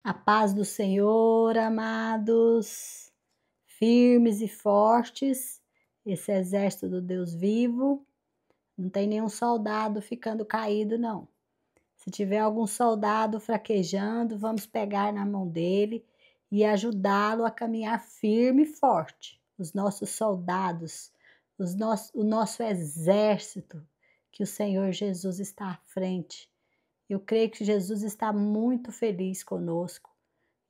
A paz do Senhor, amados, firmes e fortes, esse exército do Deus vivo, não tem nenhum soldado ficando caído, não. Se tiver algum soldado fraquejando, vamos pegar na mão dele e ajudá-lo a caminhar firme e forte. Os nossos soldados, o nosso exército, que o Senhor Jesus está à frente. Eu creio que Jesus está muito feliz conosco.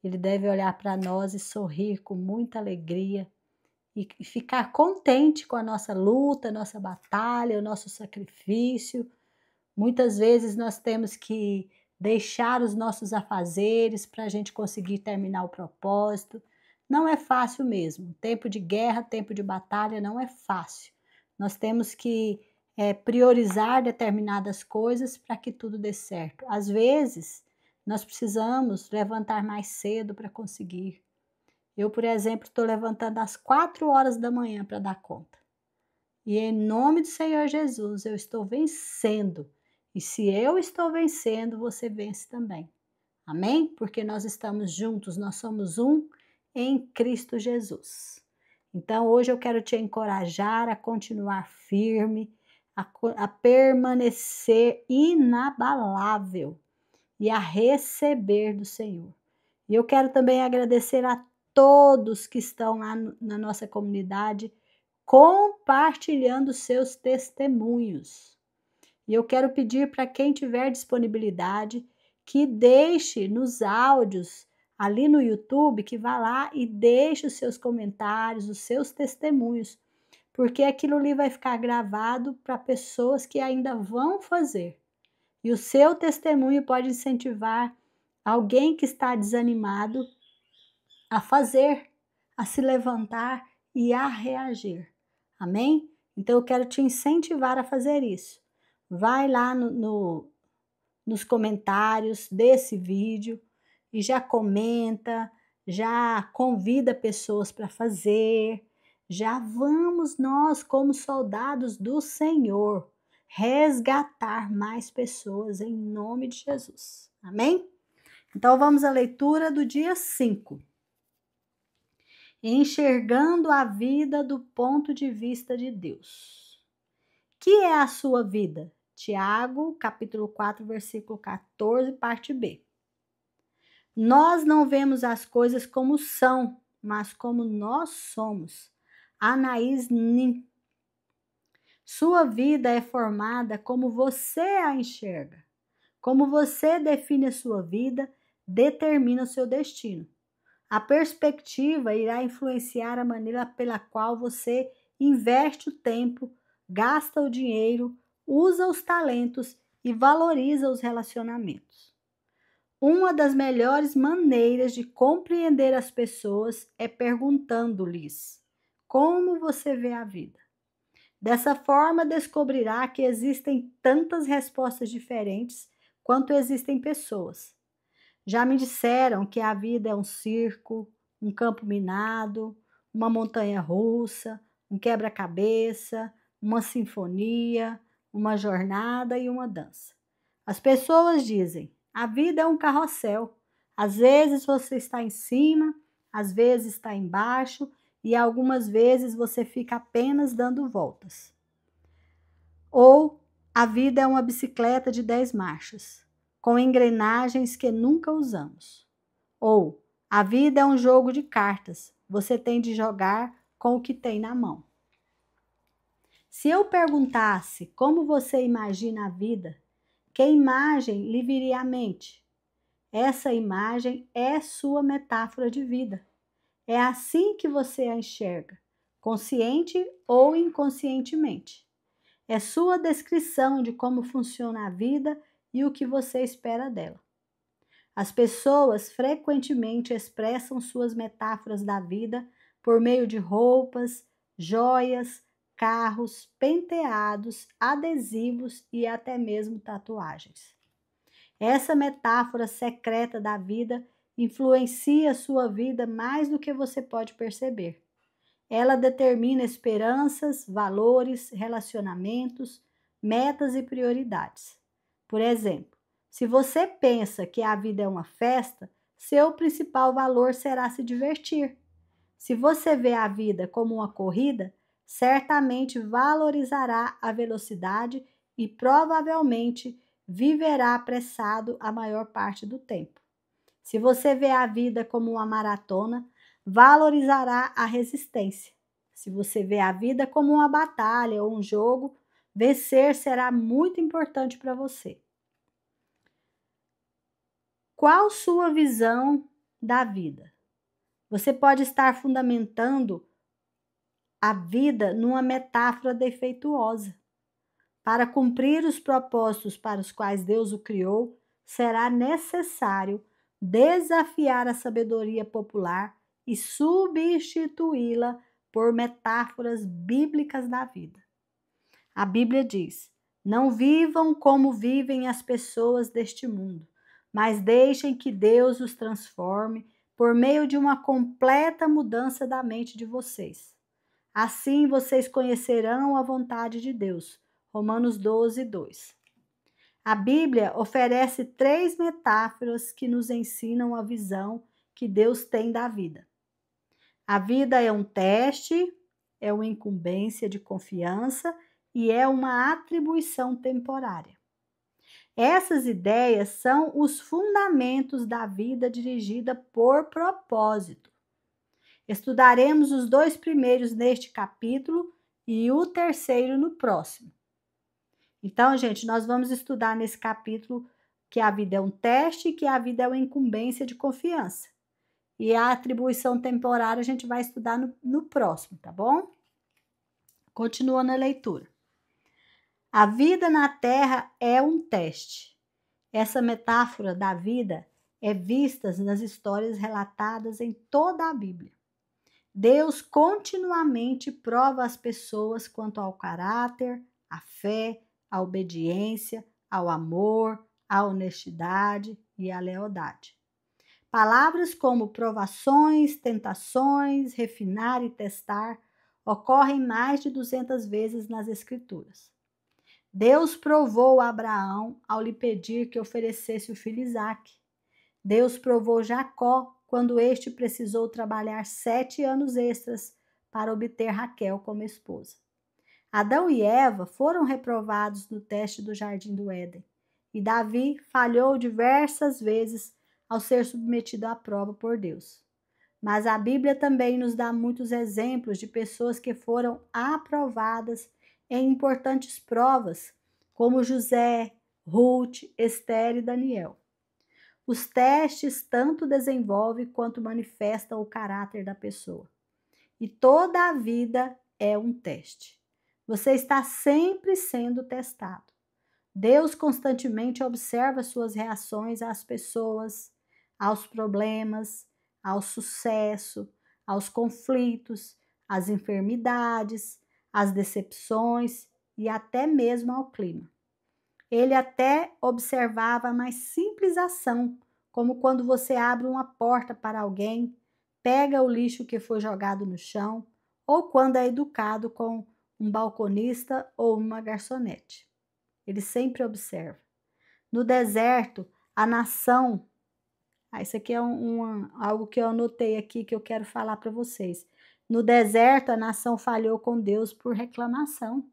Ele deve olhar para nós e sorrir com muita alegria e ficar contente com a nossa luta, nossa batalha, o nosso sacrifício. Muitas vezes nós temos que deixar os nossos afazeres para a gente conseguir terminar o propósito. Não é fácil mesmo. Tempo de guerra, tempo de batalha não é fácil. Nós temos que priorizar determinadas coisas para que tudo dê certo. Às vezes, nós precisamos levantar mais cedo para conseguir. Eu, por exemplo, estou levantando às 4 horas da manhã para dar conta. E em nome do Senhor Jesus, eu estou vencendo. E se eu estou vencendo, você vence também. Amém? Porque nós estamos juntos, nós somos um em Cristo Jesus. Então, hoje eu quero te encorajar a continuar firme, a permanecer inabalável e a receber do Senhor. E eu quero também agradecer a todos que estão lá na nossa comunidade compartilhando seus testemunhos. E eu quero pedir para quem tiver disponibilidade que deixe nos áudios ali no YouTube, que vá lá e deixe os seus comentários, os seus testemunhos, porque aquilo ali vai ficar gravado para pessoas que ainda vão fazer. E o seu testemunho pode incentivar alguém que está desanimado a fazer, a se levantar e a reagir. Amém? Então eu quero te incentivar a fazer isso. Vai lá nos comentários desse vídeo e já comenta, já convida pessoas para fazer. Já vamos nós, como soldados do Senhor, resgatar mais pessoas em nome de Jesus. Amém? Então vamos à leitura do dia 5. Enxergando a vida do ponto de vista de Deus. Que é a sua vida? Tiago, capítulo 4, versículo 14, parte B. Nós não vemos as coisas como são, mas como nós somos. Anaís Nin. Sua vida é formada como você a enxerga. Como você define a sua vida, determina o seu destino. A perspectiva irá influenciar a maneira pela qual você investe o tempo, gasta o dinheiro, usa os talentos e valoriza os relacionamentos. Uma das melhores maneiras de compreender as pessoas é perguntando-lhes como você vê a vida. Dessa forma, descobrirá que existem tantas respostas diferentes quanto existem pessoas. Já me disseram que a vida é um circo, um campo minado, uma montanha russa, um quebra-cabeça, uma sinfonia, uma jornada e uma dança. As pessoas dizem, a vida é um carrossel. Às vezes você está em cima, às vezes está embaixo e algumas vezes você fica apenas dando voltas. Ou a vida é uma bicicleta de 10 marchas, com engrenagens que nunca usamos. Ou a vida é um jogo de cartas, você tem de jogar com o que tem na mão. Se eu perguntasse como você imagina a vida, que imagem lhe viria à mente? Essa imagem é sua metáfora de vida. É assim que você a enxerga, consciente ou inconscientemente. É sua descrição de como funciona a vida e o que você espera dela. As pessoas frequentemente expressam suas metáforas da vida por meio de roupas, joias, carros, penteados, adesivos e até mesmo tatuagens. Essa metáfora secreta da vida influencia a sua vida mais do que você pode perceber. Ela determina esperanças, valores, relacionamentos, metas e prioridades. Por exemplo, se você pensa que a vida é uma festa, seu principal valor será se divertir. Se você vê a vida como uma corrida, certamente valorizará a velocidade e provavelmente viverá apressado a maior parte do tempo. Se você vê a vida como uma maratona, valorizará a resistência. Se você vê a vida como uma batalha ou um jogo, vencer será muito importante para você. Qual sua visão da vida? Você pode estar fundamentando a vida numa metáfora defeituosa. Para cumprir os propósitos para os quais Deus o criou, será necessário desafiar a sabedoria popular e substituí-la por metáforas bíblicas da vida. A Bíblia diz: não vivam como vivem as pessoas deste mundo, mas deixem que Deus os transforme por meio de uma completa mudança da mente de vocês. Assim vocês conhecerão a vontade de Deus. Romanos 12, 2. A Bíblia oferece 3 metáforas que nos ensinam a visão que Deus tem da vida. A vida é um teste, é uma incumbência de confiança e é uma atribuição temporária. Essas ideias são os fundamentos da vida dirigida por propósito. Estudaremos os 2 primeiros neste capítulo e o terceiro no próximo. Então, gente, nós vamos estudar nesse capítulo que a vida é um teste e que a vida é uma incumbência de confiança. E a atribuição temporária a gente vai estudar no próximo, tá bom? Continuando a leitura. A vida na Terra é um teste. Essa metáfora da vida é vista nas histórias relatadas em toda a Bíblia. Deus continuamente prova as pessoas quanto ao caráter, à fé, à obediência, ao amor, à honestidade e à lealdade. Palavras como provações, tentações, refinar e testar ocorrem mais de 200 vezes nas Escrituras. Deus provou Abraão ao lhe pedir que oferecesse o filho Isaque. Deus provou Jacó quando este precisou trabalhar 7 anos extras para obter Raquel como esposa. Adão e Eva foram reprovados no teste do Jardim do Éden, e Davi falhou diversas vezes ao ser submetido à prova por Deus. Mas a Bíblia também nos dá muitos exemplos de pessoas que foram aprovadas em importantes provas, como José, Ruth, Esther e Daniel. Os testes tanto desenvolvem quanto manifestam o caráter da pessoa. E toda a vida é um teste. Você está sempre sendo testado. Deus constantemente observa suas reações às pessoas, aos problemas, ao sucesso, aos conflitos, às enfermidades, às decepções e até mesmo ao clima. Ele até observava a mais simples ação, como quando você abre uma porta para alguém, pega o lixo que foi jogado no chão, ou quando é educado com um balconista ou uma garçonete. Ele sempre observa. No deserto, a nação... isso aqui é algo que eu anotei aqui que eu quero falar para vocês. No deserto, a nação falhou com Deus por reclamação.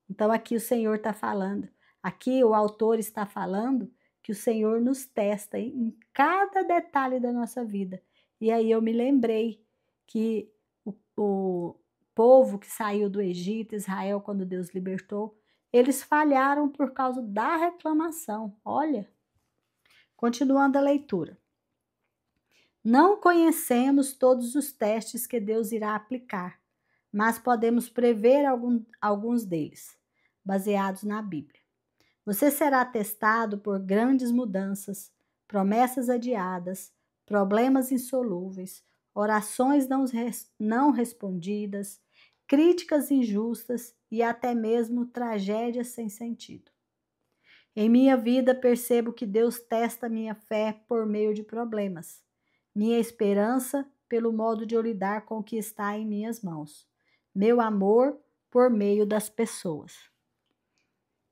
Então, aqui o Senhor está falando. Aqui o autor está falando que o Senhor nos testa em cada detalhe da nossa vida. E aí eu me lembrei que o povo que saiu do Egito, Israel, quando Deus libertou, eles falharam por causa da reclamação. Olha, continuando a leitura. Não conhecemos todos os testes que Deus irá aplicar, mas podemos prever alguns deles, baseados na Bíblia. Você será testado por grandes mudanças, promessas adiadas, problemas insolúveis, orações não respondidas, críticas injustas e até mesmo tragédias sem sentido. Em minha vida percebo que Deus testa minha fé por meio de problemas, minha esperança pelo modo de eu lidar com o que está em minhas mãos, meu amor por meio das pessoas.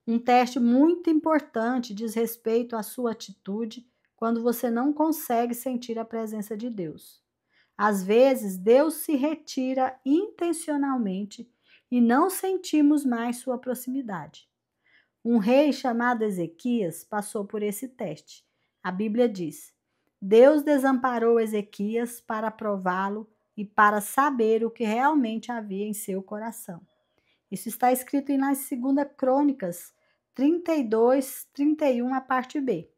Um teste muito importante diz respeito à sua atitude quando você não consegue sentir a presença de Deus. Às vezes, Deus se retira intencionalmente e não sentimos mais sua proximidade. Um rei chamado Ezequias passou por esse teste. A Bíblia diz: Deus desamparou Ezequias para prová-lo e para saber o que realmente havia em seu coração. Isso está escrito nas 2 Crônicas 32, 31, a parte B.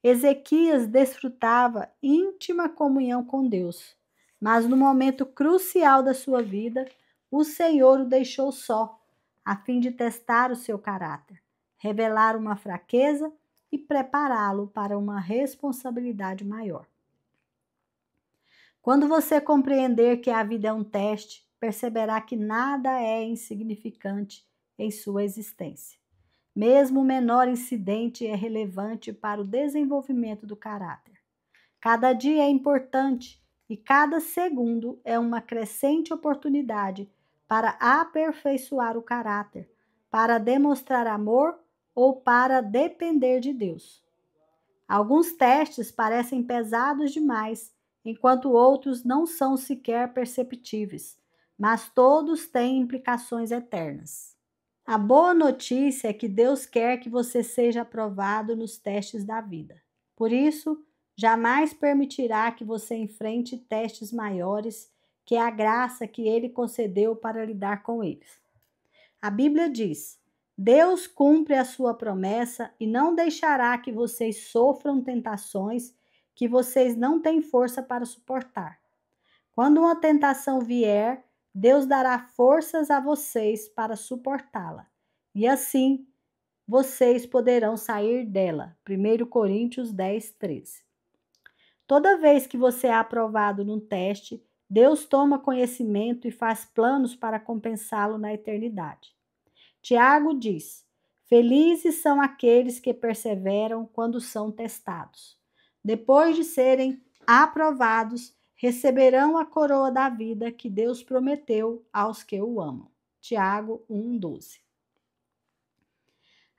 Ezequias desfrutava íntima comunhão com Deus, mas no momento crucial da sua vida, o Senhor o deixou só, a fim de testar o seu caráter, revelar uma fraqueza e prepará-lo para uma responsabilidade maior. Quando você compreender que a vida é um teste, perceberá que nada é insignificante em sua existência. Mesmo o menor incidente é relevante para o desenvolvimento do caráter. Cada dia é importante e cada segundo é uma crescente oportunidade para aperfeiçoar o caráter, para demonstrar amor ou para depender de Deus. Alguns testes parecem pesados demais, enquanto outros não são sequer perceptíveis, mas todos têm implicações eternas. A boa notícia é que Deus quer que você seja aprovado nos testes da vida. Por isso, jamais permitirá que você enfrente testes maiores que a graça que Ele concedeu para lidar com eles. A Bíblia diz: Deus cumpre a sua promessa e não deixará que vocês sofram tentações que vocês não têm força para suportar. Quando uma tentação vier, Deus dará forças a vocês para suportá-la. E assim, vocês poderão sair dela. 1 Coríntios 10, 13. Toda vez que você é aprovado num teste, Deus toma conhecimento e faz planos para compensá-lo na eternidade. Tiago diz: Felizes são aqueles que perseveram quando são testados. Depois de serem aprovados, receberão a coroa da vida que Deus prometeu aos que o amam. Tiago 1,12.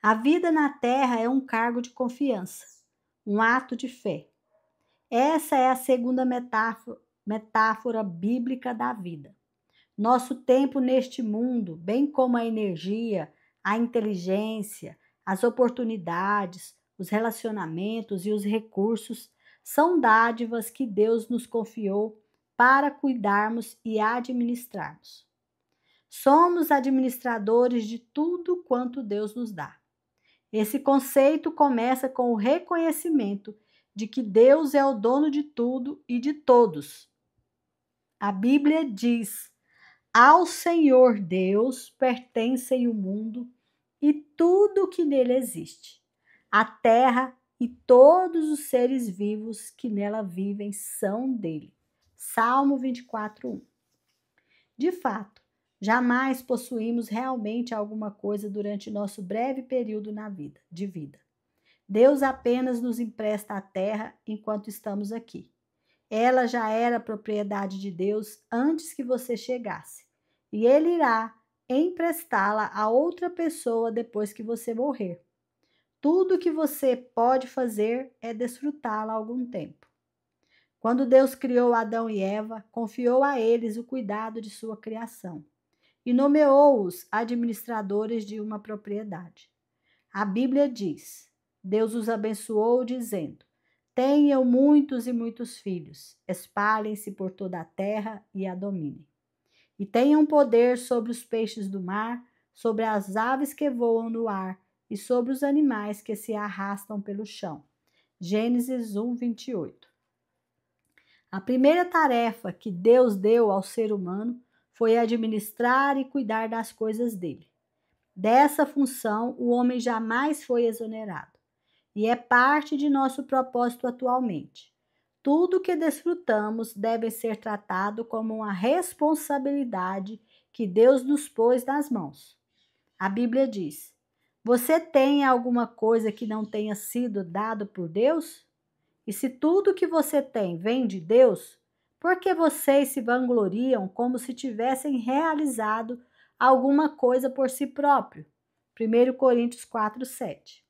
A vida na terra é um cargo de confiança, um ato de fé. Essa é a segunda metáfora bíblica da vida. Nosso tempo neste mundo, bem como a energia, a inteligência, as oportunidades, os relacionamentos e os recursos, são dádivas que Deus nos confiou para cuidarmos e administrarmos. Somos administradores de tudo quanto Deus nos dá. Esse conceito começa com o reconhecimento de que Deus é o dono de tudo e de todos. A Bíblia diz: Ao Senhor Deus pertencem o mundo e tudo o que nele existe. A terra e todos os seres vivos que nela vivem são dele. Salmo 24:1. De fato, jamais possuímos realmente alguma coisa durante nosso breve período de vida. Deus apenas nos empresta a terra enquanto estamos aqui. Ela já era propriedade de Deus antes que você chegasse, e Ele irá emprestá-la a outra pessoa depois que você morrer. Tudo que você pode fazer é desfrutá-la algum tempo. Quando Deus criou Adão e Eva, confiou a eles o cuidado de sua criação e nomeou-os administradores de uma propriedade. A Bíblia diz: Deus os abençoou, dizendo: Tenham muitos e muitos filhos, espalhem-se por toda a terra e a dominem. E tenham poder sobre os peixes do mar, sobre as aves que voam no ar e sobre os animais que se arrastam pelo chão. Gênesis 1, 28. A primeira tarefa que Deus deu ao ser humano foi administrar e cuidar das coisas dele. Dessa função, o homem jamais foi exonerado, e é parte de nosso propósito atualmente. Tudo que desfrutamos deve ser tratado como uma responsabilidade que Deus nos pôs nas mãos. A Bíblia diz: Você tem alguma coisa que não tenha sido dado por Deus? E se tudo que você tem vem de Deus, por que vocês se vangloriam como se tivessem realizado alguma coisa por si próprio? 1 Coríntios 4, 7.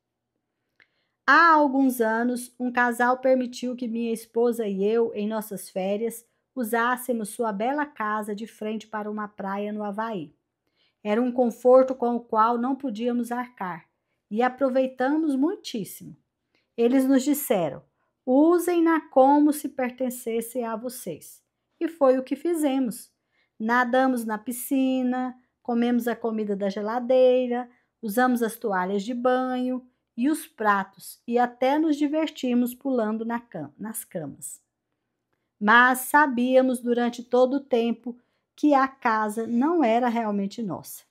Há alguns anos, um casal permitiu que minha esposa e eu, em nossas férias, usássemos sua bela casa de frente para uma praia no Havaí. Era um conforto com o qual não podíamos arcar e aproveitamos muitíssimo. Eles nos disseram: usem-na como se pertencesse a vocês. E foi o que fizemos. Nadamos na piscina, comemos a comida da geladeira, usamos as toalhas de banho e os pratos e até nos divertimos pulando nas camas. Mas sabíamos durante todo o tempo que a casa não era realmente nossa.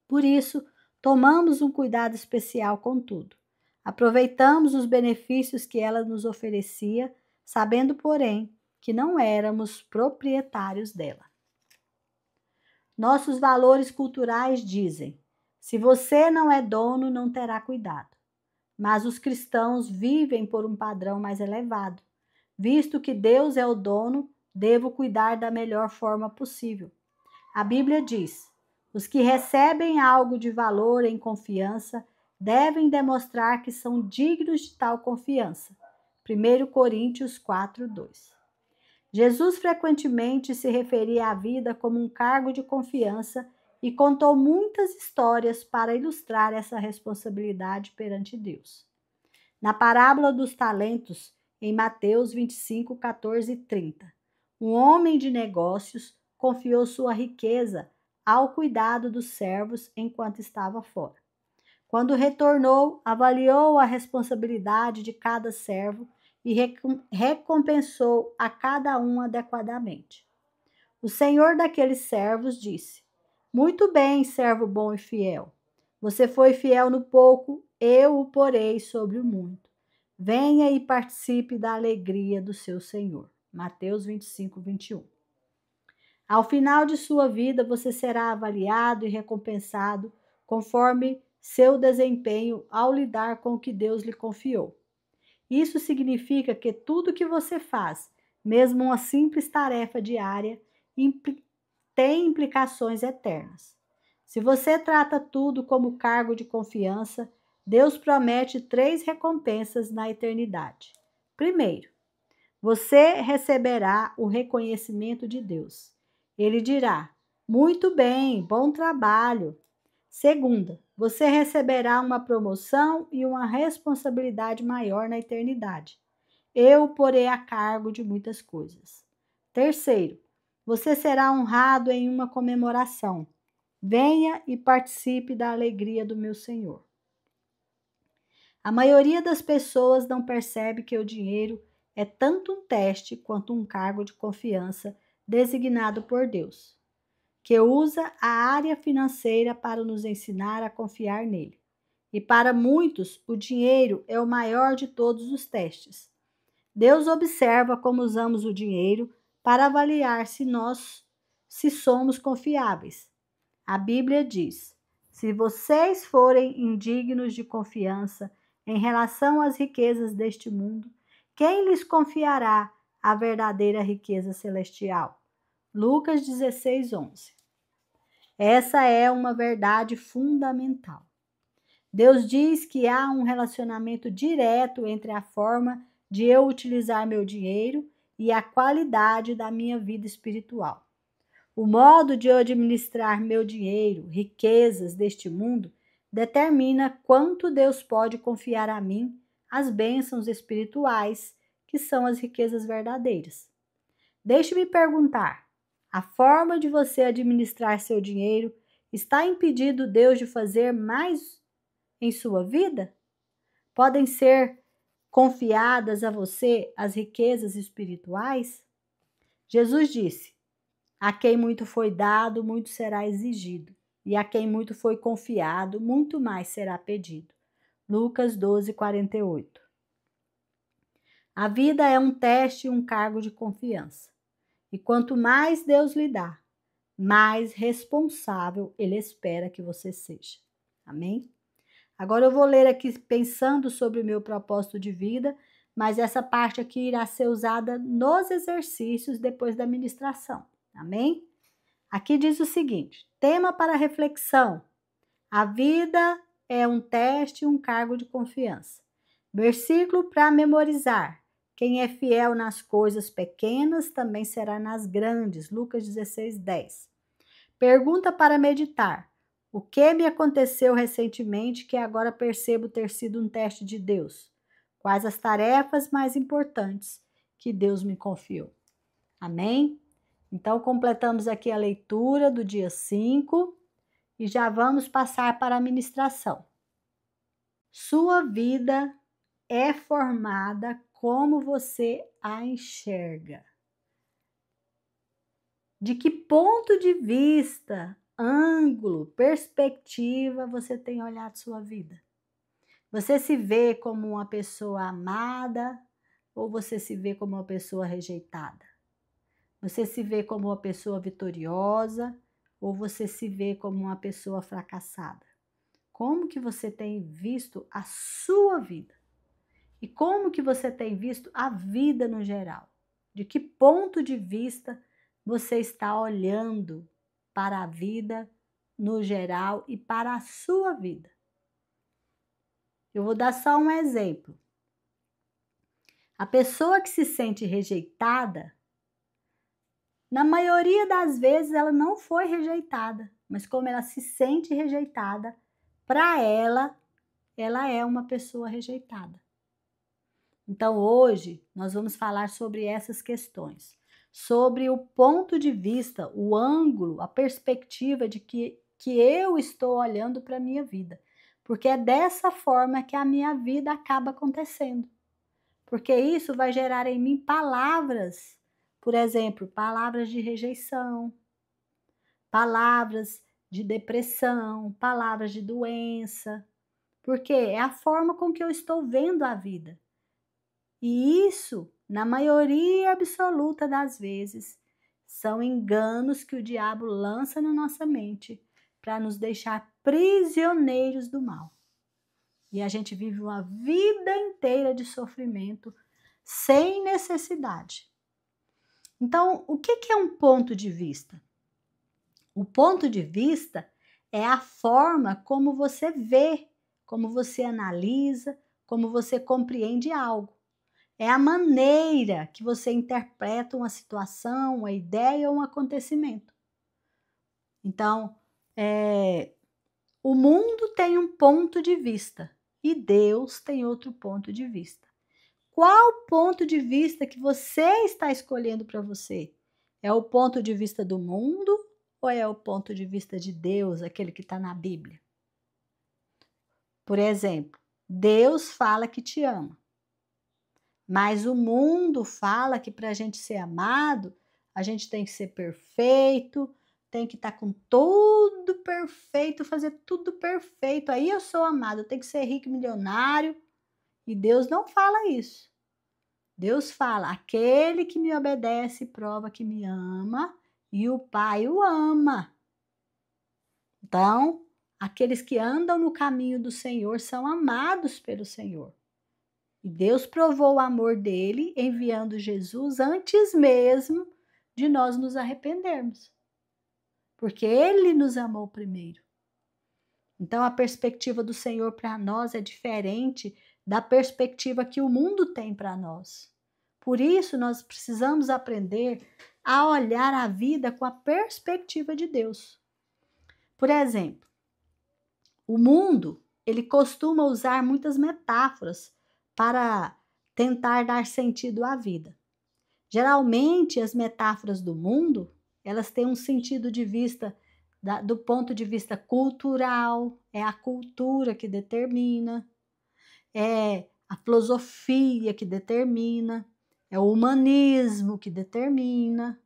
Por isso, tomamos um cuidado especial com tudo. Aproveitamos os benefícios que ela nos oferecia, sabendo, porém, que não éramos proprietários dela. Nossos valores culturais dizem: se você não é dono, não terá cuidado. Mas os cristãos vivem por um padrão mais elevado. Visto que Deus é o dono, devo cuidar da melhor forma possível. A Bíblia diz: os que recebem algo de valor em confiança devem demonstrar que são dignos de tal confiança. 1 Coríntios 4:2. Jesus frequentemente se referia à vida como um cargo de confiança e contou muitas histórias para ilustrar essa responsabilidade perante Deus. Na parábola dos talentos, em Mateus 25, 14 e 30, um homem de negócios confiou sua riqueza ao cuidado dos servos enquanto estava fora. Quando retornou, avaliou a responsabilidade de cada servo e recompensou a cada um adequadamente. O senhor daqueles servos disse: muito bem, servo bom e fiel. Você foi fiel no pouco, eu o porei sobre o muito. Venha e participe da alegria do seu senhor. Mateus 25, 21. Ao final de sua vida, você será avaliado e recompensado conforme seu desempenho ao lidar com o que Deus lhe confiou. Isso significa que tudo que você faz, mesmo uma simples tarefa diária, tem implicações eternas. Se você trata tudo como cargo de confiança, Deus promete 3 recompensas na eternidade. Primeiro, você receberá o reconhecimento de Deus. Ele dirá: muito bem, bom trabalho. Segunda, você receberá uma promoção e uma responsabilidade maior na eternidade. Eu o porei a cargo de muitas coisas. Terceiro, você será honrado em uma comemoração. Venha e participe da alegria do meu Senhor. A maioria das pessoas não percebe que o dinheiro é tanto um teste quanto um cargo de confiança designado por Deus, que usa a área financeira para nos ensinar a confiar nele. E para muitos, o dinheiro é o maior de todos os testes. Deus observa como usamos o dinheiro para avaliar se somos confiáveis. A Bíblia diz: se vocês forem indignos de confiança em relação às riquezas deste mundo, quem lhes confiará a verdadeira riqueza celestial? Lucas 16, 11. Essa é uma verdade fundamental. Deus diz que há um relacionamento direto entre a forma de eu utilizar meu dinheiro e a qualidade da minha vida espiritual. O modo de eu administrar meu dinheiro, riquezas deste mundo, determina quanto Deus pode confiar a mim as bênçãos espirituais, que são as riquezas verdadeiras. Deixe-me perguntar: a forma de você administrar seu dinheiro está impedindo Deus de fazer mais em sua vida? Podem ser confiadas a você as riquezas espirituais? Jesus disse: a quem muito foi dado, muito será exigido, e a quem muito foi confiado, muito mais será pedido. Lucas 12, 48. A vida é um teste e um cargo de confiança. E quanto mais Deus lhe dá, mais responsável Ele espera que você seja. Amém? Agora eu vou ler aqui pensando sobre o meu propósito de vida, mas essa parte aqui irá ser usada nos exercícios depois da ministração. Amém? Aqui diz o seguinte: tema para reflexão: a vida é um teste e um cargo de confiança. Versículo para memorizar. Quem é fiel nas coisas pequenas também será nas grandes. Lucas 16:10. Pergunta para meditar. O que me aconteceu recentemente que agora percebo ter sido um teste de Deus? Quais as tarefas mais importantes que Deus me confiou? Amém? Então, completamos aqui a leitura do dia 5 e já vamos passar para a ministração. Sua vida é formada como você a enxerga. De que ponto de vista, ângulo, perspectiva você tem olhado sua vida? Você se vê como uma pessoa amada ou você se vê como uma pessoa rejeitada? Você se vê como uma pessoa vitoriosa ou você se vê como uma pessoa fracassada? Como que você tem visto a sua vida? E como que você tem visto a vida no geral? De que ponto de vista você está olhando para a vida no geral e para a sua vida? Eu vou dar só um exemplo. A pessoa que se sente rejeitada, na maioria das vezes ela não foi rejeitada, mas como ela se sente rejeitada, para ela é uma pessoa rejeitada. Então, hoje, nós vamos falar sobre essas questões, sobre o ponto de vista, o ângulo, a perspectiva de que eu estou olhando para a minha vida. Porque é dessa forma que a minha vida acaba acontecendo. Porque isso vai gerar em mim palavras, por exemplo, palavras de rejeição, palavras de depressão, palavras de doença. Porque é a forma com que eu estou vendo a vida. E isso, na maioria absoluta das vezes, são enganos que o diabo lança na nossa mente para nos deixar prisioneiros do mal. E a gente vive uma vida inteira de sofrimento sem necessidade. Então, o que é um ponto de vista? O ponto de vista é a forma como você vê, como você analisa, como você compreende algo. É a maneira que você interpreta uma situação, uma ideia ou um acontecimento. Então, o mundo tem um ponto de vista e Deus tem outro ponto de vista. Qual ponto de vista que você está escolhendo para você? É o ponto de vista do mundo ou é o ponto de vista de Deus, aquele que está na Bíblia? Por exemplo, Deus fala que te ama. Mas o mundo fala que para a gente ser amado, a gente tem que ser perfeito, tem que estar com tudo perfeito, fazer tudo perfeito. Aí eu sou amado, eu tenho que ser rico e milionário. E Deus não fala isso. Deus fala, aquele que me obedece prova que me ama e o Pai o ama. Então, aqueles que andam no caminho do Senhor são amados pelo Senhor. E Deus provou o amor dele enviando Jesus antes mesmo de nós nos arrependermos. Porque ele nos amou primeiro. Então a perspectiva do Senhor para nós é diferente da perspectiva que o mundo tem para nós. Por isso nós precisamos aprender a olhar a vida com a perspectiva de Deus. Por exemplo, o mundo, ele costuma usar muitas metáforas para tentar dar sentido à vida. Geralmente, as metáforas do mundo, elas têm um sentido de vista, do ponto de vista cultural, é a cultura que determina, é a filosofia que determina, é o humanismo que determina.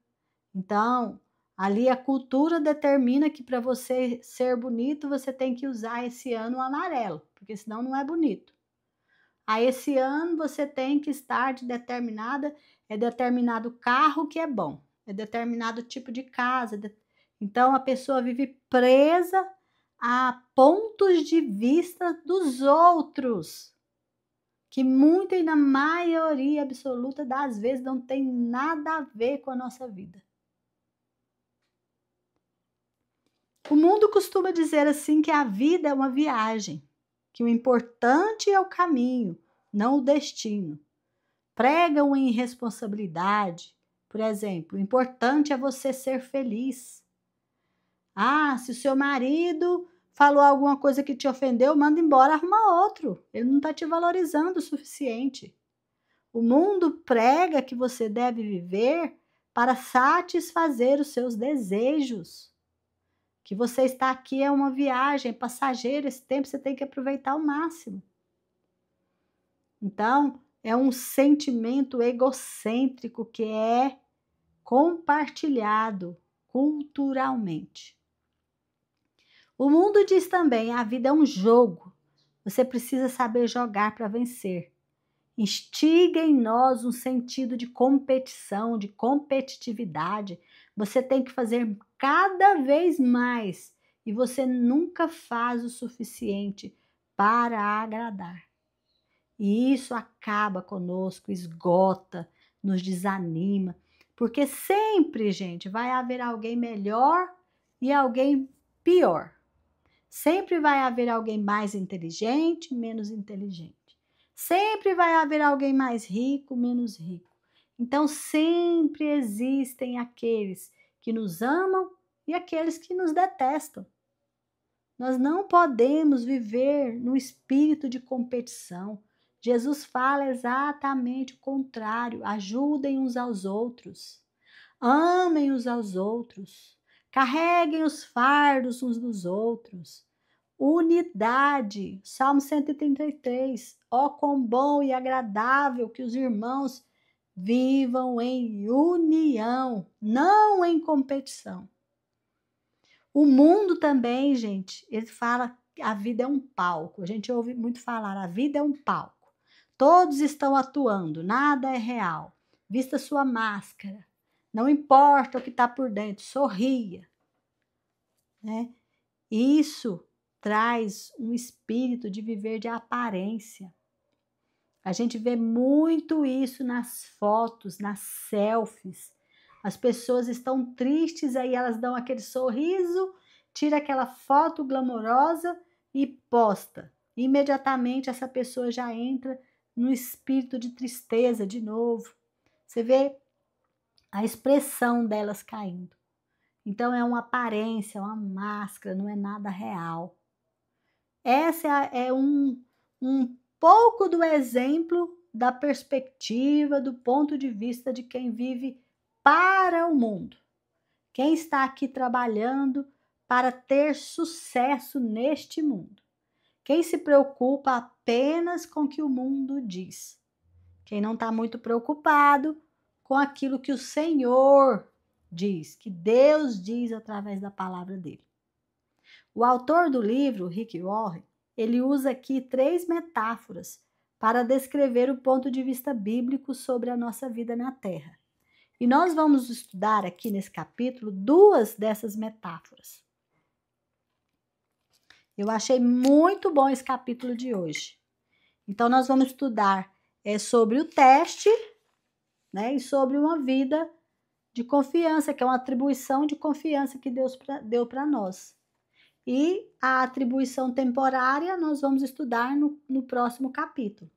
Então, ali a cultura determina que para você ser bonito, você tem que usar esse ano o amarelo, porque senão não é bonito. Aí esse ano você tem que estar de determinado carro que é bom, é determinado tipo de casa. Então a pessoa vive presa a pontos de vista dos outros, que muita e na maioria absoluta das vezes não tem nada a ver com a nossa vida. O mundo costuma dizer assim que a vida é uma viagem, que o importante é o caminho, não o destino. Pregam em irresponsabilidade. Por exemplo, o importante é você ser feliz. Ah, se o seu marido falou alguma coisa que te ofendeu, manda embora, arruma outro. Ele não está te valorizando o suficiente. O mundo prega que você deve viver para satisfazer os seus desejos. Que você está aqui é uma viagem passageira, esse tempo você tem que aproveitar ao máximo. Então, é um sentimento egocêntrico que é compartilhado culturalmente. O mundo diz também: a vida é um jogo. Você precisa saber jogar para vencer. Instiga em nós um sentido de competição, de competitividade. Você tem que fazer cada vez mais e você nunca faz o suficiente para agradar. E isso acaba conosco, esgota, nos desanima, porque sempre, gente, vai haver alguém melhor e alguém pior. Sempre vai haver alguém mais inteligente, menos inteligente. Sempre vai haver alguém mais rico, menos rico. Então, sempre existem aqueles que nos amam e aqueles que nos detestam. Nós não podemos viver no espírito de competição. Jesus fala exatamente o contrário. Ajudem uns aos outros. Amem uns aos outros. Carreguem os fardos uns dos outros. Unidade. Salmo 133. Ó, quão bom e agradável que os irmãos vivam em união, não em competição. O mundo também, gente, ele fala que a vida é um palco. A gente ouve muito falar, a vida é um palco. Todos estão atuando, nada é real. Vista sua máscara. Não importa o que está por dentro, sorria. Né? Isso traz um espírito de viver de aparência. A gente vê muito isso nas fotos, nas selfies. As pessoas estão tristes, aí elas dão aquele sorriso, tira aquela foto glamourosa e posta. Imediatamente essa pessoa já entra no espírito de tristeza de novo. Você vê a expressão delas caindo. Então é uma aparência, uma máscara, não é nada real. Essa é um pouco do exemplo da perspectiva, do ponto de vista de quem vive para o mundo. Quem está aqui trabalhando para ter sucesso neste mundo. Quem se preocupa apenas com o que o mundo diz. Quem não está muito preocupado com aquilo que o Senhor diz, que Deus diz através da palavra dele. O autor do livro, Rick Warren, ele usa aqui 3 metáforas para descrever o ponto de vista bíblico sobre a nossa vida na Terra. E nós vamos estudar aqui nesse capítulo 2 dessas metáforas. Eu achei muito bom esse capítulo de hoje. Então, nós vamos estudar sobre o teste, né, e sobre uma vida de confiança, que é uma atribuição de confiança que Deus deu para nós. E a atribuição temporária nós vamos estudar no próximo capítulo.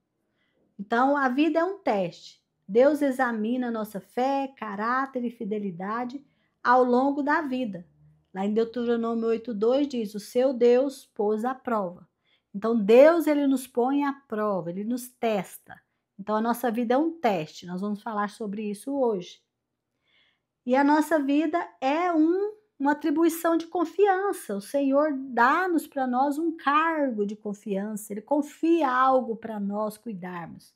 Então, a vida é um teste. Deus examina a nossa fé, caráter e fidelidade ao longo da vida. Lá em Deuteronômio 8:2 diz: o seu Deus pôs à prova. Então, Deus ele nos põe à prova, ele nos testa. Então, a nossa vida é um teste. Nós vamos falar sobre isso hoje. E a nossa vida é uma atribuição de confiança. O Senhor dá-nos para nós um cargo de confiança. Ele confia algo para nós cuidarmos.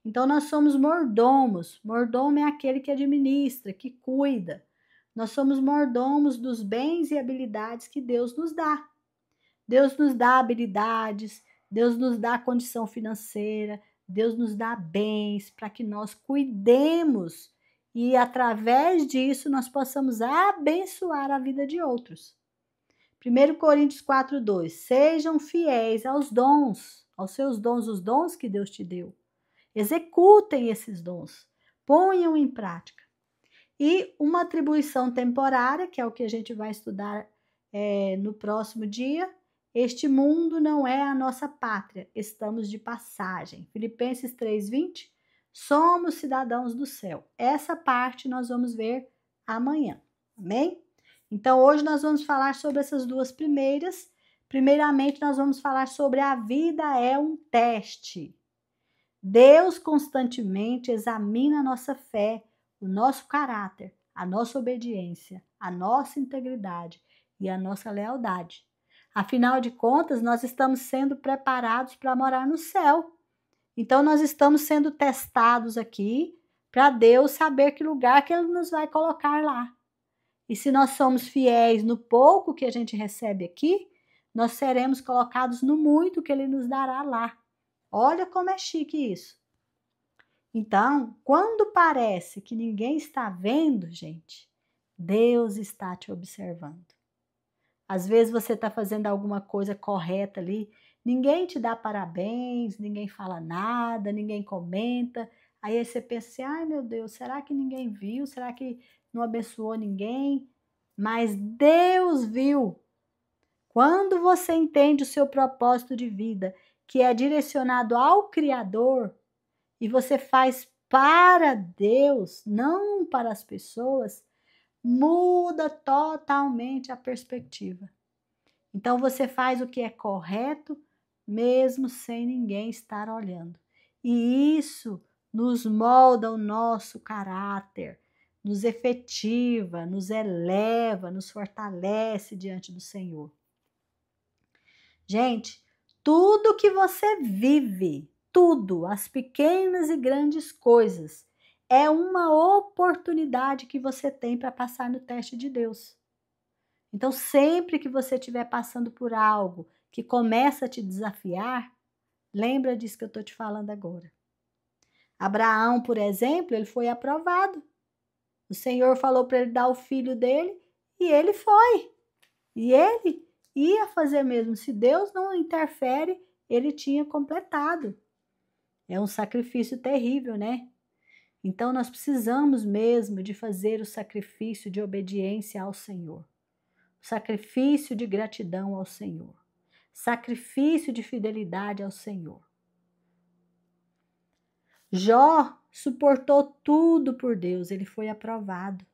Então, nós somos mordomos. Mordomo é aquele que administra, que cuida. Nós somos mordomos dos bens e habilidades que Deus nos dá. Deus nos dá habilidades, Deus nos dá condição financeira, Deus nos dá bens para que nós cuidemos e, através disso, nós possamos abençoar a vida de outros. 1 Coríntios 4:2. Sejam fiéis aos dons, aos seus dons, os dons que Deus te deu. Executem esses dons, ponham em prática. E uma atribuição temporária, que é o que a gente vai estudar no próximo dia, Este mundo não é a nossa pátria, estamos de passagem. Filipenses 3:20, somos cidadãos do céu. Essa parte nós vamos ver amanhã, amém? Então, hoje nós vamos falar sobre essas duas primeiras. Primeiramente, nós vamos falar sobre a vida é um teste. Deus constantemente examina a nossa fé, o nosso caráter, a nossa obediência, a nossa integridade e a nossa lealdade. Afinal de contas, nós estamos sendo preparados para morar no céu. Então, nós estamos sendo testados aqui para Deus saber que lugar que Ele nos vai colocar lá. E se nós somos fiéis no pouco que a gente recebe aqui, nós seremos colocados no muito que Ele nos dará lá. Olha como é chique isso. Então, quando parece que ninguém está vendo, gente, Deus está te observando. Às vezes você está fazendo alguma coisa correta ali, ninguém te dá parabéns, ninguém fala nada, ninguém comenta. Aí você pensa assim, ai meu Deus, será que ninguém viu? Será que não abençoou ninguém? Mas Deus viu. Quando você entende o seu propósito de vida, que é direcionado ao Criador, e você faz para Deus, não para as pessoas, muda totalmente a perspectiva. Então você faz o que é correto, mesmo sem ninguém estar olhando. E isso nos molda o nosso caráter, nos efetiva, nos eleva, nos fortalece diante do Senhor. Gente, tudo que você vive, tudo, as pequenas e grandes coisas, é uma oportunidade que você tem para passar no teste de Deus. Então, sempre que você estiver passando por algo que começa a te desafiar, lembra disso que eu estou te falando agora. Abraão, por exemplo, ele foi aprovado. O Senhor falou para ele dar o filho dele e ele foi. E ele ia fazer mesmo. Se Deus não interfere, ele tinha completado. É um sacrifício terrível, né? Então, nós precisamos mesmo de fazer o sacrifício de obediência ao Senhor. O sacrifício de gratidão ao Senhor. Sacrifício de fidelidade ao Senhor. Jó suportou tudo por Deus, ele foi aprovado.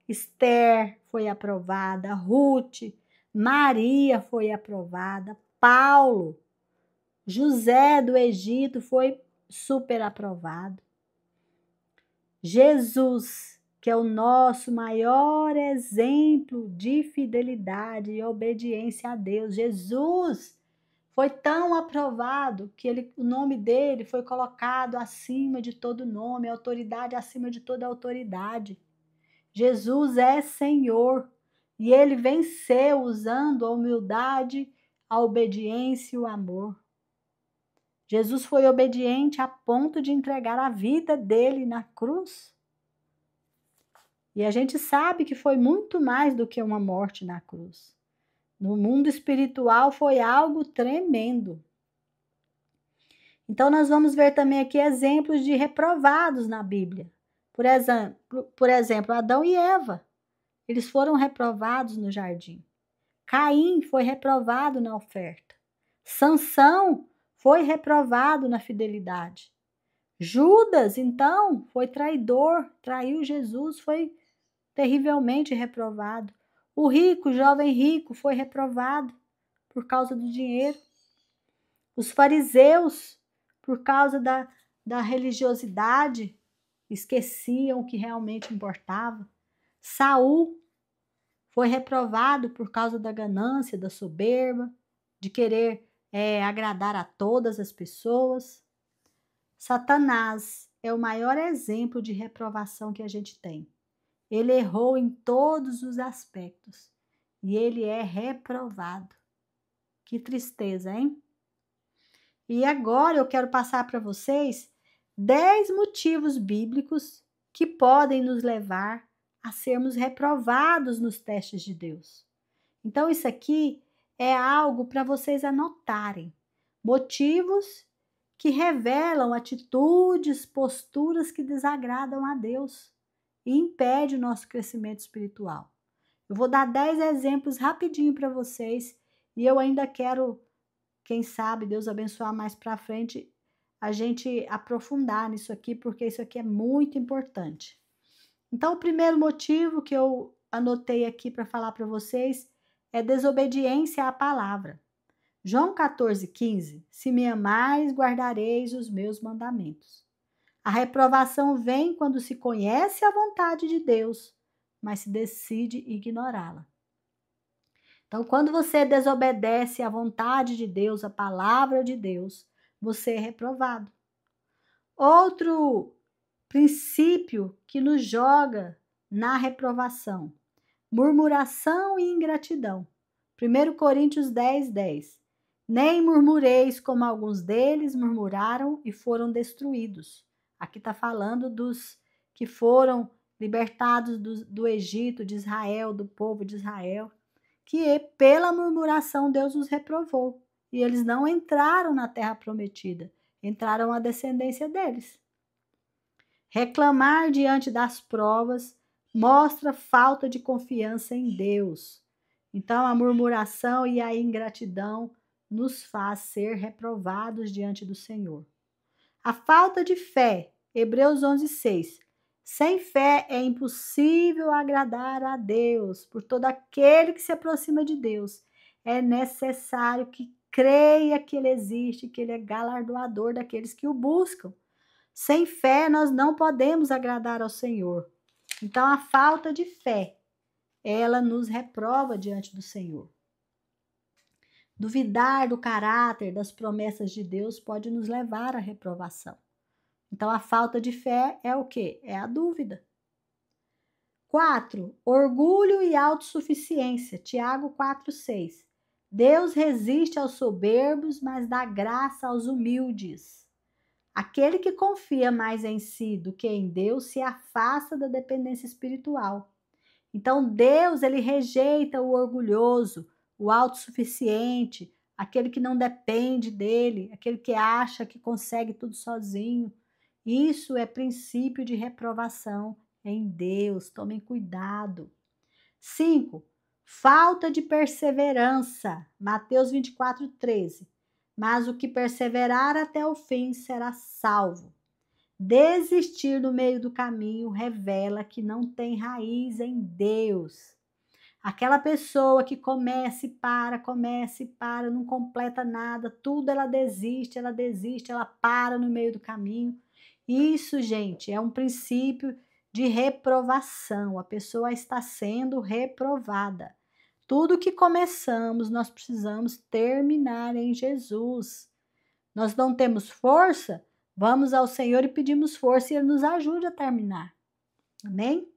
Esther foi aprovada, Ruth, Maria foi aprovada, Paulo, José do Egito foi super aprovado. Jesus, que é o nosso maior exemplo de fidelidade e obediência a Deus. Jesus foi tão aprovado que o nome dele foi colocado acima de todo nome, autoridade acima de toda autoridade. Jesus é Senhor e ele venceu usando a humildade, a obediência e o amor. Jesus foi obediente a ponto de entregar a vida dele na cruz. E a gente sabe que foi muito mais do que uma morte na cruz. No mundo espiritual foi algo tremendo. Então nós vamos ver também aqui exemplos de reprovados na Bíblia. Por exemplo, Adão e Eva. Eles foram reprovados no jardim. Caim foi reprovado na oferta. Sansão foi reprovado na fidelidade. Judas, então, foi traidor, traiu Jesus, foi terrivelmente reprovado. O rico, jovem rico, foi reprovado por causa do dinheiro. Os fariseus, por causa da religiosidade, esqueciam o que realmente importava. Saul foi reprovado por causa da ganância, da soberba, de querer agradar a todas as pessoas. Satanás é o maior exemplo de reprovação que a gente tem. Ele errou em todos os aspectos e ele é reprovado. Que tristeza, hein? E agora eu quero passar para vocês 10 motivos bíblicos que podem nos levar a sermos reprovados nos testes de Deus. Então, isso aqui é algo para vocês anotarem. Motivos que revelam atitudes, posturas que desagradam a Deus e impedem o nosso crescimento espiritual. Eu vou dar 10 exemplos rapidinho para vocês E eu ainda quero, quem sabe, Deus abençoar mais para frente, a gente aprofundar nisso aqui, porque isso aqui é muito importante. Então, o primeiro motivo que eu anotei aqui para falar para vocês é desobediência à palavra. João 14,15: se me amais, guardareis os meus mandamentos. A reprovação vem quando se conhece a vontade de Deus, mas se decide ignorá-la. Então, quando você desobedece à vontade de Deus, à palavra de Deus, você é reprovado. Outro princípio que nos joga na reprovação: murmuração e ingratidão. 1 Coríntios 10:10. Nem murmureis como alguns deles murmuraram e foram destruídos. Aqui está falando dos que foram libertados do Egito, de Israel, do povo de Israel, que pela murmuração Deus os reprovou. E eles não entraram na terra prometida, entraram a descendência deles. Reclamar diante das provas mostra falta de confiança em Deus. Então, a murmuração e a ingratidão nos faz ser reprovados diante do Senhor. A falta de fé, Hebreus 11:6. Sem fé é impossível agradar a Deus. Por todo aquele que se aproxima de Deus, é necessário que creia que Ele existe, que Ele é galardoador daqueles que o buscam. Sem fé, nós não podemos agradar ao Senhor. Então, a falta de fé, ela nos reprova diante do Senhor. Duvidar do caráter, das promessas de Deus pode nos levar à reprovação. Então, a falta de fé é o quê? É a dúvida. 4. Orgulho e autossuficiência. Tiago 4:6. Deus resiste aos soberbos, mas dá graça aos humildes. Aquele que confia mais em si do que em Deus se afasta da dependência espiritual. Então, Deus, ele rejeita o orgulhoso, o autossuficiente, aquele que não depende dele, aquele que acha que consegue tudo sozinho. Isso é princípio de reprovação em Deus. Tomem cuidado. 5. Falta de perseverança. Mateus 24:13. Mas o que perseverar até o fim será salvo. Desistir no meio do caminho revela que não tem raiz em Deus. Aquela pessoa que começa e para, não completa nada, tudo ela desiste, ela para no meio do caminho. Isso, gente, é um princípio de reprovação. A pessoa está sendo reprovada. Tudo que começamos, nós precisamos terminar em Jesus. Nós não temos força? Vamos ao Senhor e pedimos força e Ele nos ajude a terminar. Amém?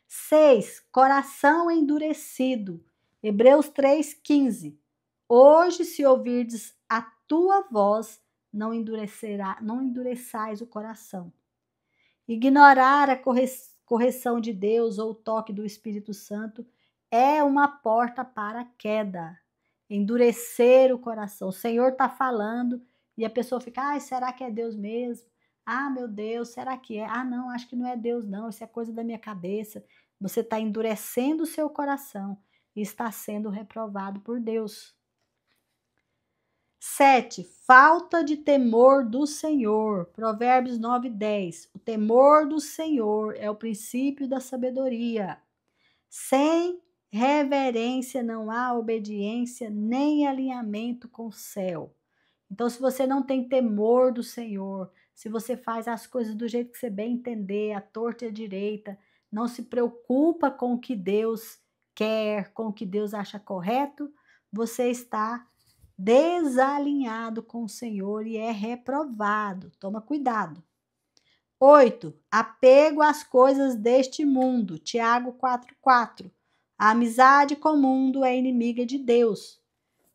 6. Coração endurecido. Hebreus 3:15. Hoje, se ouvirdes a tua voz, não endureçais o coração. Ignorar a correção de Deus ou o toque do Espírito Santo é uma porta para a queda. Endurecer o coração. O Senhor está falando e a pessoa fica, será que é Deus mesmo? Meu Deus, será que é? Não, acho que não é Deus não, isso é coisa da minha cabeça. Você está endurecendo o seu coração e está sendo reprovado por Deus. 7. Falta de temor do Senhor. Provérbios 9:10. O temor do Senhor é o princípio da sabedoria. Sem reverência não há obediência nem alinhamento com o céu. Então, se você não tem temor do Senhor, se você faz as coisas do jeito que você bem entender, à torta e à direita, não se preocupa com o que Deus quer, com o que Deus acha correto, você está desalinhado com o Senhor e é reprovado. Toma cuidado. 8. Apego às coisas deste mundo. Tiago 4:4. A amizade com o mundo é inimiga de Deus.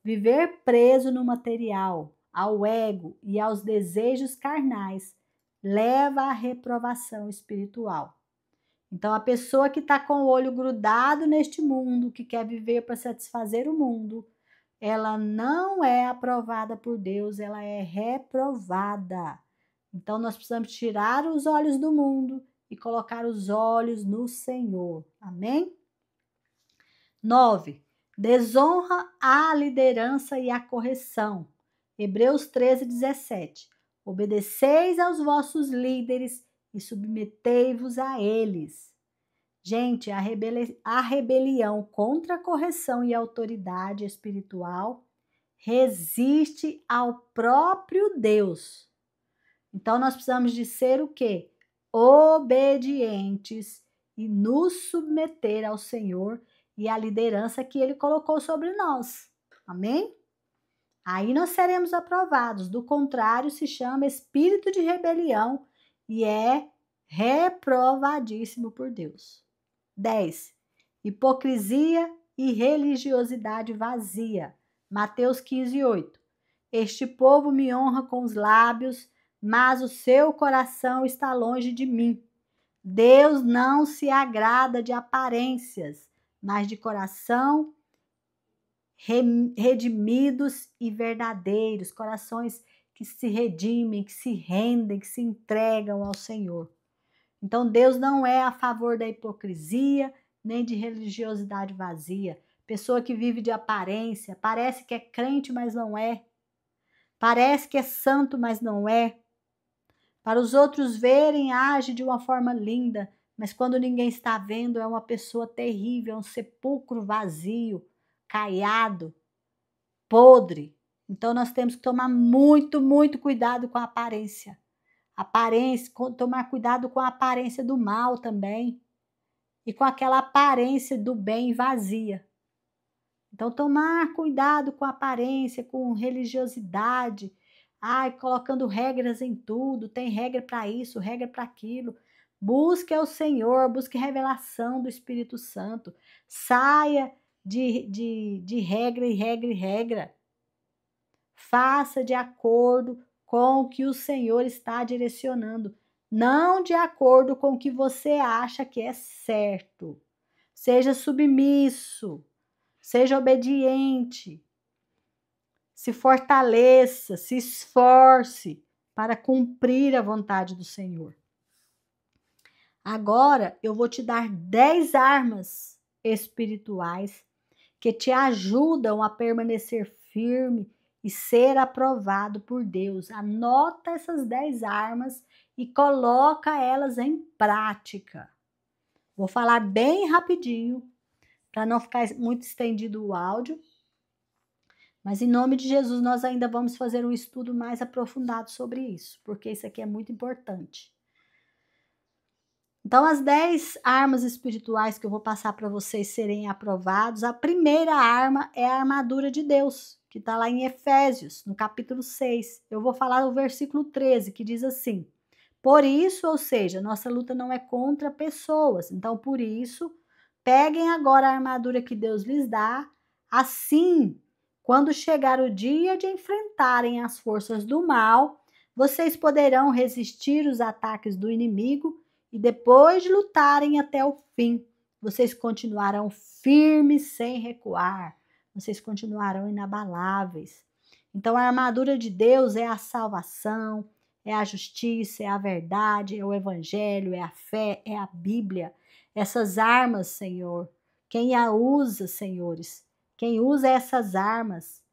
Viver preso no material, ao ego e aos desejos carnais leva à reprovação espiritual. Então, a pessoa que está com o olho grudado neste mundo, que quer viver para satisfazer o mundo, ela não é aprovada por Deus, ela é reprovada. Então, nós precisamos tirar os olhos do mundo e colocar os olhos no Senhor. Amém? 9. Desonra a liderança e a correção. Hebreus 13:17. Obedeceis aos vossos líderes e submetei-vos a eles. Gente, a rebelião contra a correção e a autoridade espiritual resiste ao próprio Deus. Então, nós precisamos de ser o quê? Obedientes e nos submeter ao Senhor e à liderança que Ele colocou sobre nós. Amém? Aí nós seremos aprovados. Do contrário, se chama espírito de rebelião e é reprovadíssimo por Deus. 10. Hipocrisia e religiosidade vazia. Mateus 15:8. Este povo me honra com os lábios, mas o seu coração está longe de mim. Deus não se agrada de aparências, mas de coração redimidos e verdadeiros, corações que se redimem, que se rendem, que se entregam ao Senhor. Então, Deus não é a favor da hipocrisia, nem de religiosidade vazia. Pessoa que vive de aparência, parece que é crente, mas não é. Parece que é santo, mas não é. Para os outros verem, age de uma forma linda, mas quando ninguém está vendo, é uma pessoa terrível, é um sepulcro vazio, caiado, podre. Então, nós temos que tomar muito, muito cuidado com a aparência. Tomar cuidado com a aparência do mal também. E com aquela aparência do bem vazia. Então, tomar cuidado com a aparência, com religiosidade. Colocando regras em tudo. Tem regra para isso, regra para aquilo. Busque ao Senhor, busque revelação do Espírito Santo. Saia de regra e regra e regra. Faça de acordo com o que o Senhor está direcionando, não de acordo com o que você acha que é certo. Seja submisso, seja obediente, se fortaleça, se esforce para cumprir a vontade do Senhor. Agora eu vou te dar 10 armas espirituais que te ajudam a permanecer firme e ser aprovado por Deus. Anota essas 10 armas e coloca elas em prática. Vou falar bem rapidinho, para não ficar muito estendido o áudio. Mas em nome de Jesus, nós ainda vamos fazer um estudo mais aprofundado sobre isso, porque isso aqui é muito importante. Então, as 10 armas espirituais que eu vou passar para vocês serem aprovados, a primeira arma é a armadura de Deus, que está lá em Efésios, no capítulo 6. Eu vou falar o versículo 13, que diz assim: por isso, ou seja, nossa luta não é contra pessoas. Então, por isso, peguem agora a armadura que Deus lhes dá. Assim, quando chegar o dia de enfrentarem as forças do mal, vocês poderão resistir os ataques do inimigo e depois de lutarem até o fim, vocês continuarão firmes sem recuar. Vocês continuarão inabaláveis. Então, a armadura de Deus é a salvação, é a justiça, é a verdade, é o evangelho, é a fé, é a Bíblia. Essas armas, Senhor, quem a usa, senhores? Quem usa essas armas,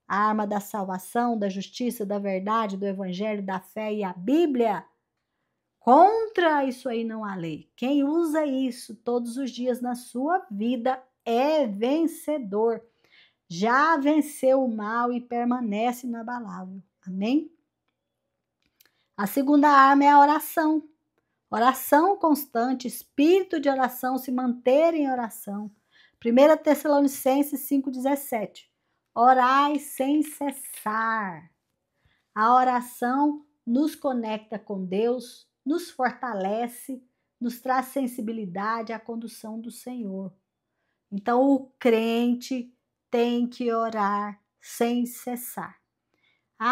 a arma da salvação, da justiça, da verdade, do evangelho, da fé e a Bíblia, contra isso aí não há lei. Quem usa isso todos os dias na sua vida é vencedor. Já venceu o mal e permanece inabalável. Amém? A segunda arma é a oração. Oração constante, espírito de oração, se manter em oração. 1 Tessalonicenses 5,17. Orai sem cessar. A oração nos conecta com Deus, nos fortalece, nos traz sensibilidade à condução do Senhor. Então, o crente tem que orar sem cessar.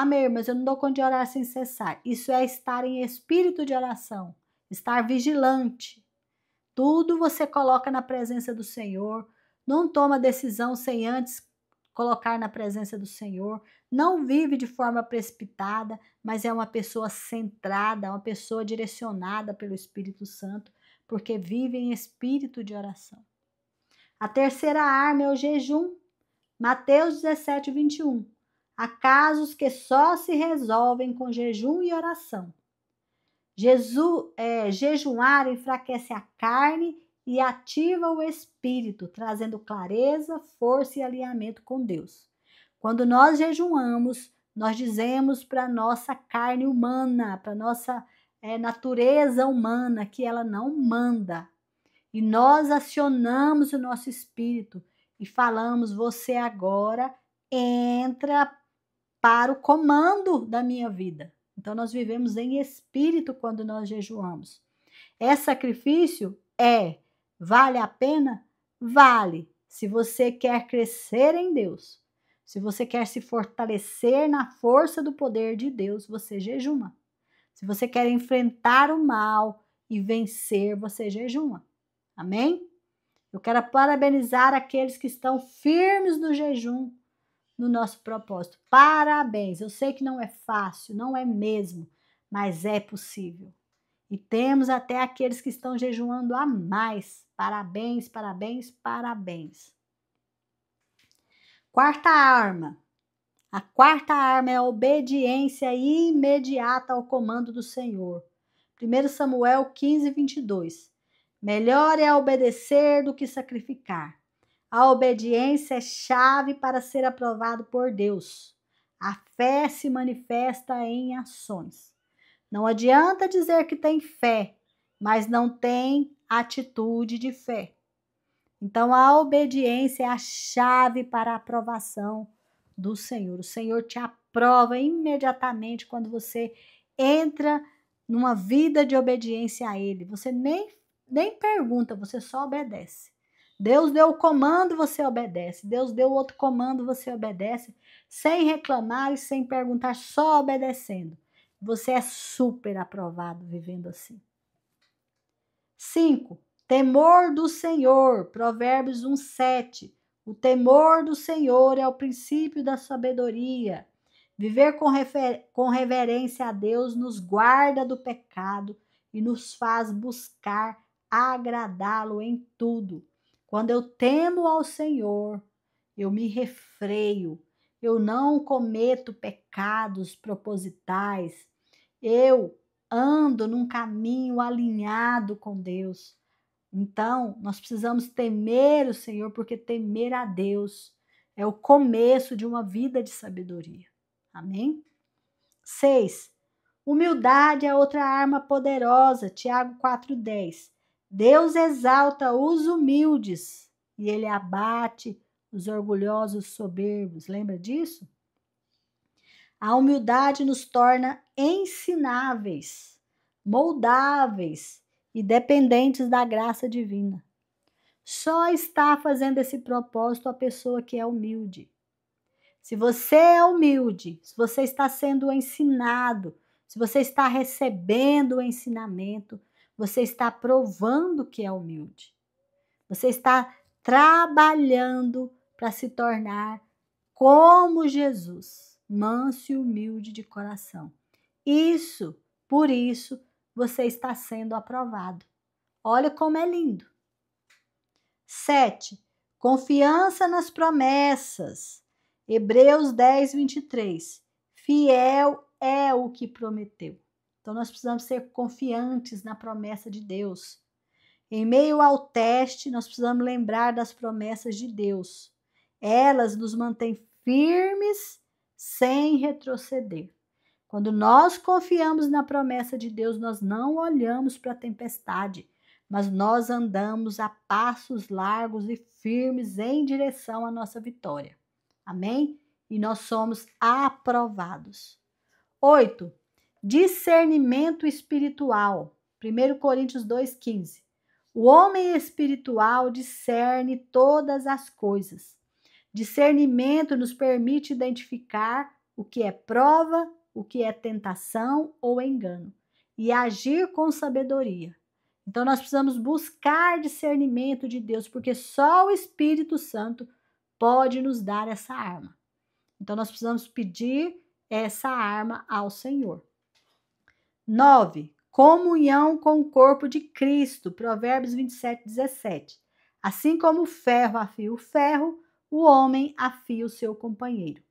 Mir, mas eu não dou conta de orar sem cessar. Isso é estar em espírito de oração, estar vigilante. Tudo você coloca na presença do Senhor. Não toma decisão sem antes colocar na presença do Senhor. Não vive de forma precipitada, mas é uma pessoa centrada, uma pessoa direcionada pelo Espírito Santo, porque vive em espírito de oração. A terceira arma é o jejum. Mateus 17, 21. Há casos que só se resolvem com jejum e oração. Jejuar enfraquece a carne e ativa o espírito, trazendo clareza, força e alinhamento com Deus. Quando nós jejuamos, nós dizemos para a nossa carne humana, para a nossa natureza humana, que ela não manda. E nós acionamos o nosso espírito e falamos: você agora entra para o comando da minha vida. Então, nós vivemos em espírito quando nós jejuamos. É sacrifício? Vale a pena? Vale. Se você quer crescer em Deus, se você quer se fortalecer na força do poder de Deus, você jejuma. Se você quer enfrentar o mal e vencer, você jejuma. Amém? Eu quero parabenizar aqueles que estão firmes no jejum, no nosso propósito. Parabéns! Eu sei que não é fácil, não é mesmo, mas é possível. E temos até aqueles que estão jejuando a mais. Parabéns, parabéns, parabéns. Quarta arma. A quarta arma é a obediência imediata ao comando do Senhor. 1 Samuel 15, 22. Melhor é obedecer do que sacrificar. A obediência é chave para ser aprovado por Deus. A fé se manifesta em ações. Não adianta dizer que tem fé, mas não tem atitude de fé. Então, a obediência é a chave para a aprovação do Senhor. O Senhor te aprova imediatamente quando você entra numa vida de obediência a Ele. Você nem pergunta, você só obedece. Deus deu o comando, você obedece. Deus deu outro comando, você obedece, sem reclamar e sem perguntar, só obedecendo. Você é super aprovado vivendo assim. 5. Temor do Senhor. Provérbios 1, 7. O temor do Senhor é o princípio da sabedoria. Viver com reverência a Deus nos guarda do pecado e nos faz buscar agradá-lo em tudo. Quando eu temo ao Senhor, eu me refreio, eu não cometo pecados propositais, eu ando num caminho alinhado com Deus. Então, nós precisamos temer o Senhor, porque temer a Deus é o começo de uma vida de sabedoria. Amém? 6. Humildade é outra arma poderosa. Tiago 4,10. Deus exalta os humildes e ele abate os orgulhosos soberbos. Lembra disso? A humildade nos torna ensináveis, moldáveis e dependentes da graça divina. Só está fazendo esse propósito a pessoa que é humilde. Se você é humilde, se você está sendo ensinado, se você está recebendo o ensinamento, você está provando que é humilde. Você está trabalhando para se tornar como Jesus, manso e humilde de coração. Por isso, você está sendo aprovado. Olha como é lindo. 7. Confiança nas promessas. Hebreus 10, 23. Fiel é o que prometeu. Então, nós precisamos ser confiantes na promessa de Deus. Em meio ao teste, nós precisamos lembrar das promessas de Deus. Elas nos mantêm firmes sem retroceder. Quando nós confiamos na promessa de Deus, nós não olhamos para a tempestade, mas nós andamos a passos largos e firmes em direção à nossa vitória. Amém? E nós somos aprovados. 8. Discernimento espiritual. 1 Coríntios 2,15. O homem espiritual discerne todas as coisas. Discernimento nos permite identificar o que é prova, o que é tentação ou engano, e agir com sabedoria. Então, nós precisamos buscar discernimento de Deus, porque só o Espírito Santo pode nos dar essa arma. Então, nós precisamos pedir essa arma ao Senhor. 9. Comunhão com o corpo de Cristo. Provérbios 27, 17. Assim como o ferro afia o ferro, o homem afia o seu companheiro.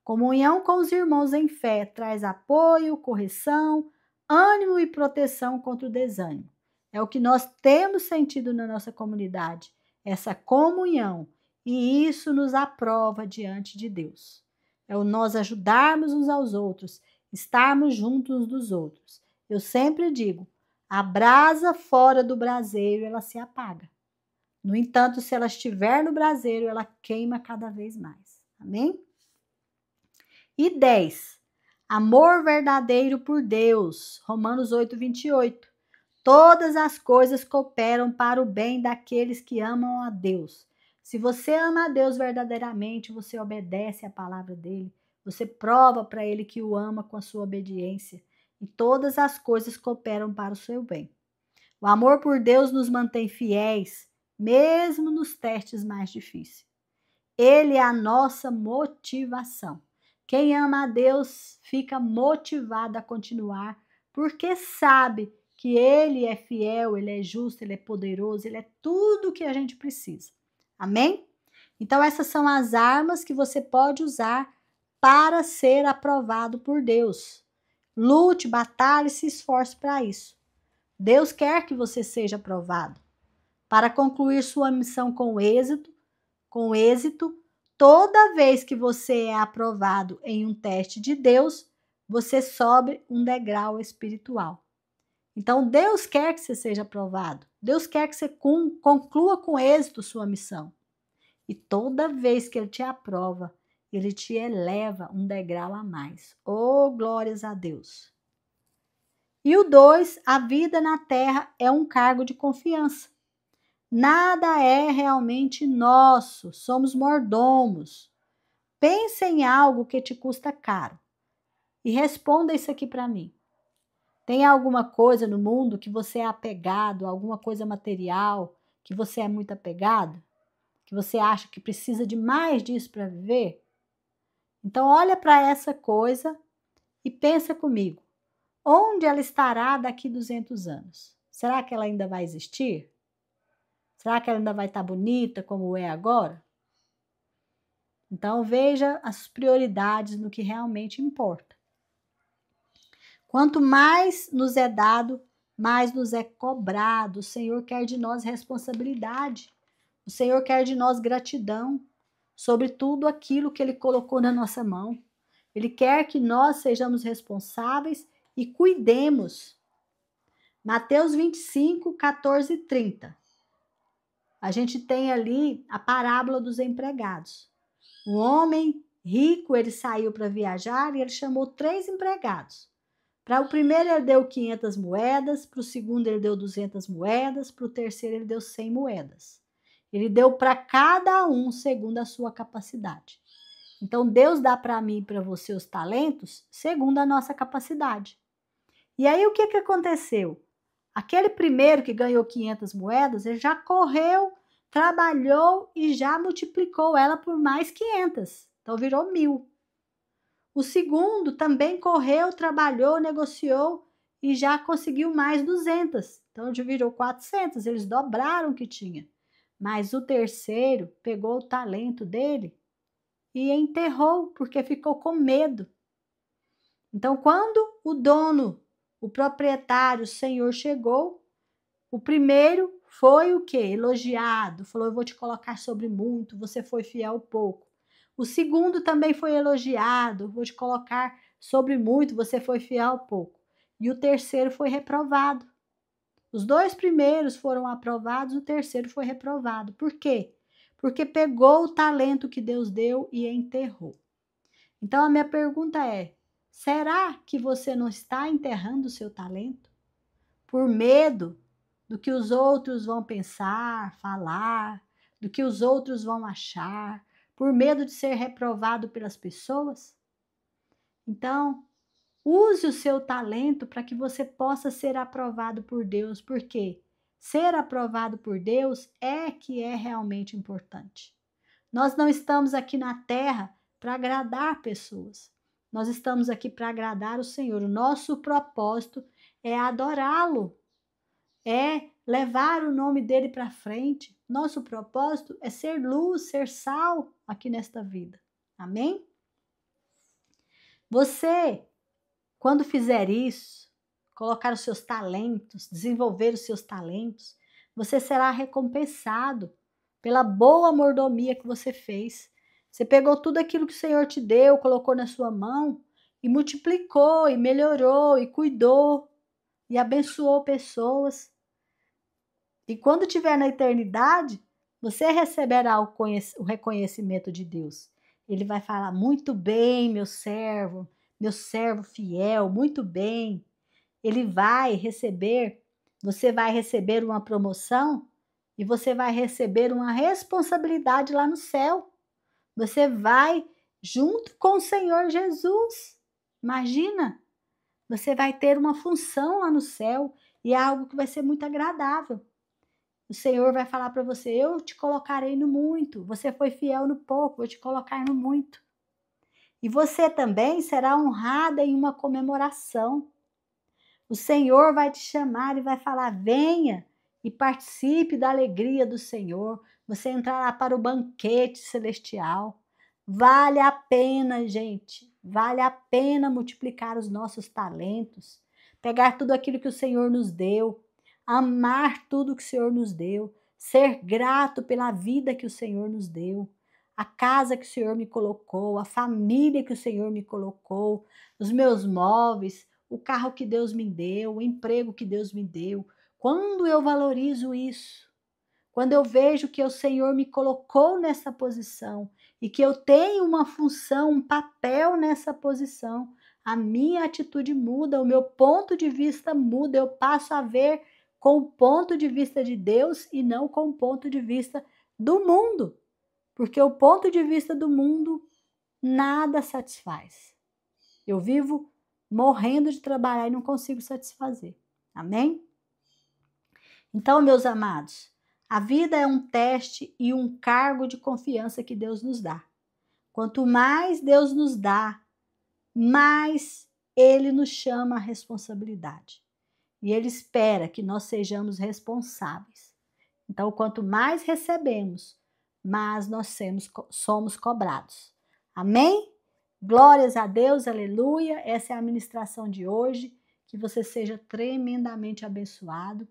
Comunhão com os irmãos em fé traz apoio, correção, ânimo e proteção contra o desânimo. É o que nós temos sentido na nossa comunidade, essa comunhão, e isso nos aprova diante de Deus. É o nós ajudarmos uns aos outros, estarmos juntos uns dos outros. Eu sempre digo, a brasa fora do braseiro, ela se apaga. No entanto, se ela estiver no braseiro, ela queima cada vez mais. Amém? E 10. Amor verdadeiro por Deus. Romanos 8, 28. Todas as coisas cooperam para o bem daqueles que amam a Deus. Se você ama a Deus verdadeiramente, você obedece à palavra dele. Você prova para ele que o ama com a sua obediência. E todas as coisas cooperam para o seu bem. O amor por Deus nos mantém fiéis, mesmo nos testes mais difíceis. Ele é a nossa motivação. Quem ama a Deus fica motivado a continuar, porque sabe que Ele é fiel, Ele é justo, Ele é poderoso, Ele é tudo o que a gente precisa. Amém? Então essas são as armas que você pode usar para ser aprovado por Deus. Lute, batalhe e se esforce para isso. Deus quer que você seja aprovado. Para concluir sua missão com êxito, toda vez que você é aprovado em um teste de Deus, você sobe um degrau espiritual. Então, Deus quer que você seja aprovado. Deus quer que você conclua com êxito sua missão. E toda vez que Ele te aprova, Ele te eleva um degrau a mais. Oh, glórias a Deus! E o 2, a vida na terra é um cargo de confiança. Nada é realmente nosso, somos mordomos. Pense em algo que te custa caro e responda isso aqui para mim. Tem alguma coisa no mundo que você é apegado, alguma coisa material que você é muito apegado? Que você acha que precisa de mais disso para viver? Então olha para essa coisa e pensa comigo. Onde ela estará daqui 200 anos? Será que ela ainda vai existir? Será que ela ainda vai estar bonita como é agora? Então veja as prioridades no que realmente importa. Quanto mais nos é dado, mais nos é cobrado. O Senhor quer de nós responsabilidade. O Senhor quer de nós gratidão sobre tudo aquilo que Ele colocou na nossa mão. Ele quer que nós sejamos responsáveis e cuidemos. Mateus 25, 14 e 30. A gente tem ali a parábola dos empregados. Um homem rico, ele saiu para viajar e ele chamou 3 empregados. Para o primeiro ele deu 500 moedas, para o segundo ele deu 200 moedas, para o terceiro ele deu 100 moedas. Ele deu para cada um segundo a sua capacidade. Então Deus dá para mim e para você os talentos segundo a nossa capacidade. E aí o que aconteceu? Aquele primeiro que ganhou 500 moedas, ele já correu, trabalhou e já multiplicou ela por mais 500. Então virou 1.000. O segundo também correu, trabalhou, negociou e já conseguiu mais 200. Então já virou 400, eles dobraram o que tinha. Mas o terceiro pegou o talento dele e enterrou, porque ficou com medo. Então quando o dono, o proprietário, o senhor chegou, o primeiro foi o quê? Elogiado, falou, eu vou te colocar sobre muito, você foi fiel pouco. O segundo também foi elogiado, vou te colocar sobre muito, você foi fiel pouco. E o terceiro foi reprovado. Os 2 primeiros foram aprovados, o terceiro foi reprovado. Por quê? Porque pegou o talento que Deus deu e enterrou. Então a minha pergunta é, será que você não está enterrando o seu talento? Por medo do que os outros vão pensar, falar, do que os outros vão achar, por medo de ser reprovado pelas pessoas? Então, use o seu talento para que você possa ser aprovado por Deus, porque ser aprovado por Deus é que é realmente importante. Nós não estamos aqui na terra para agradar pessoas. Nós estamos aqui para agradar o Senhor. O nosso propósito é adorá-lo, é levar o nome dele para frente. Nosso propósito é ser luz, ser sal aqui nesta vida. Amém? Você, quando fizer isso, colocar os seus talentos, desenvolver os seus talentos, você será recompensado pela boa mordomia que você fez. Você pegou tudo aquilo que o Senhor te deu, colocou na sua mão e multiplicou, e melhorou, e cuidou, e abençoou pessoas. E quando estiver na eternidade, você receberá o reconhecimento de Deus. Ele vai falar, muito bem, meu servo fiel, muito bem. Ele vai receber, você vai receber uma promoção e você vai receber uma responsabilidade lá no céu. Você vai junto com o Senhor Jesus. Imagina, você vai ter uma função lá no céu e é algo que vai ser muito agradável. O Senhor vai falar para você, eu te colocarei no muito. Você foi fiel no pouco, vou te colocar no muito. E você também será honrada em uma comemoração. O Senhor vai te chamar e vai falar, venha e participe da alegria do Senhor. Você entrará para o banquete celestial. Vale a pena, gente. Vale a pena multiplicar os nossos talentos. Pegar tudo aquilo que o Senhor nos deu. Amar tudo que o Senhor nos deu. Ser grato pela vida que o Senhor nos deu. A casa que o Senhor me colocou. A família que o Senhor me colocou. Os meus móveis. O carro que Deus me deu, o emprego que Deus me deu. Quando eu valorizo isso, quando eu vejo que o Senhor me colocou nessa posição e que eu tenho uma função, um papel nessa posição, a minha atitude muda, o meu ponto de vista muda, eu passo a ver com o ponto de vista de Deus e não com o ponto de vista do mundo, porque o ponto de vista do mundo nada satisfaz. Eu vivo morrendo de trabalhar e não consigo satisfazer. Amém? Então, meus amados, a vida é um teste e um cargo de confiança que Deus nos dá. Quanto mais Deus nos dá, mais Ele nos chama à responsabilidade. E Ele espera que nós sejamos responsáveis. Então, quanto mais recebemos, mais nós somos cobrados. Amém? Glórias a Deus, aleluia. Essa é a ministração de hoje. Que você seja tremendamente abençoado.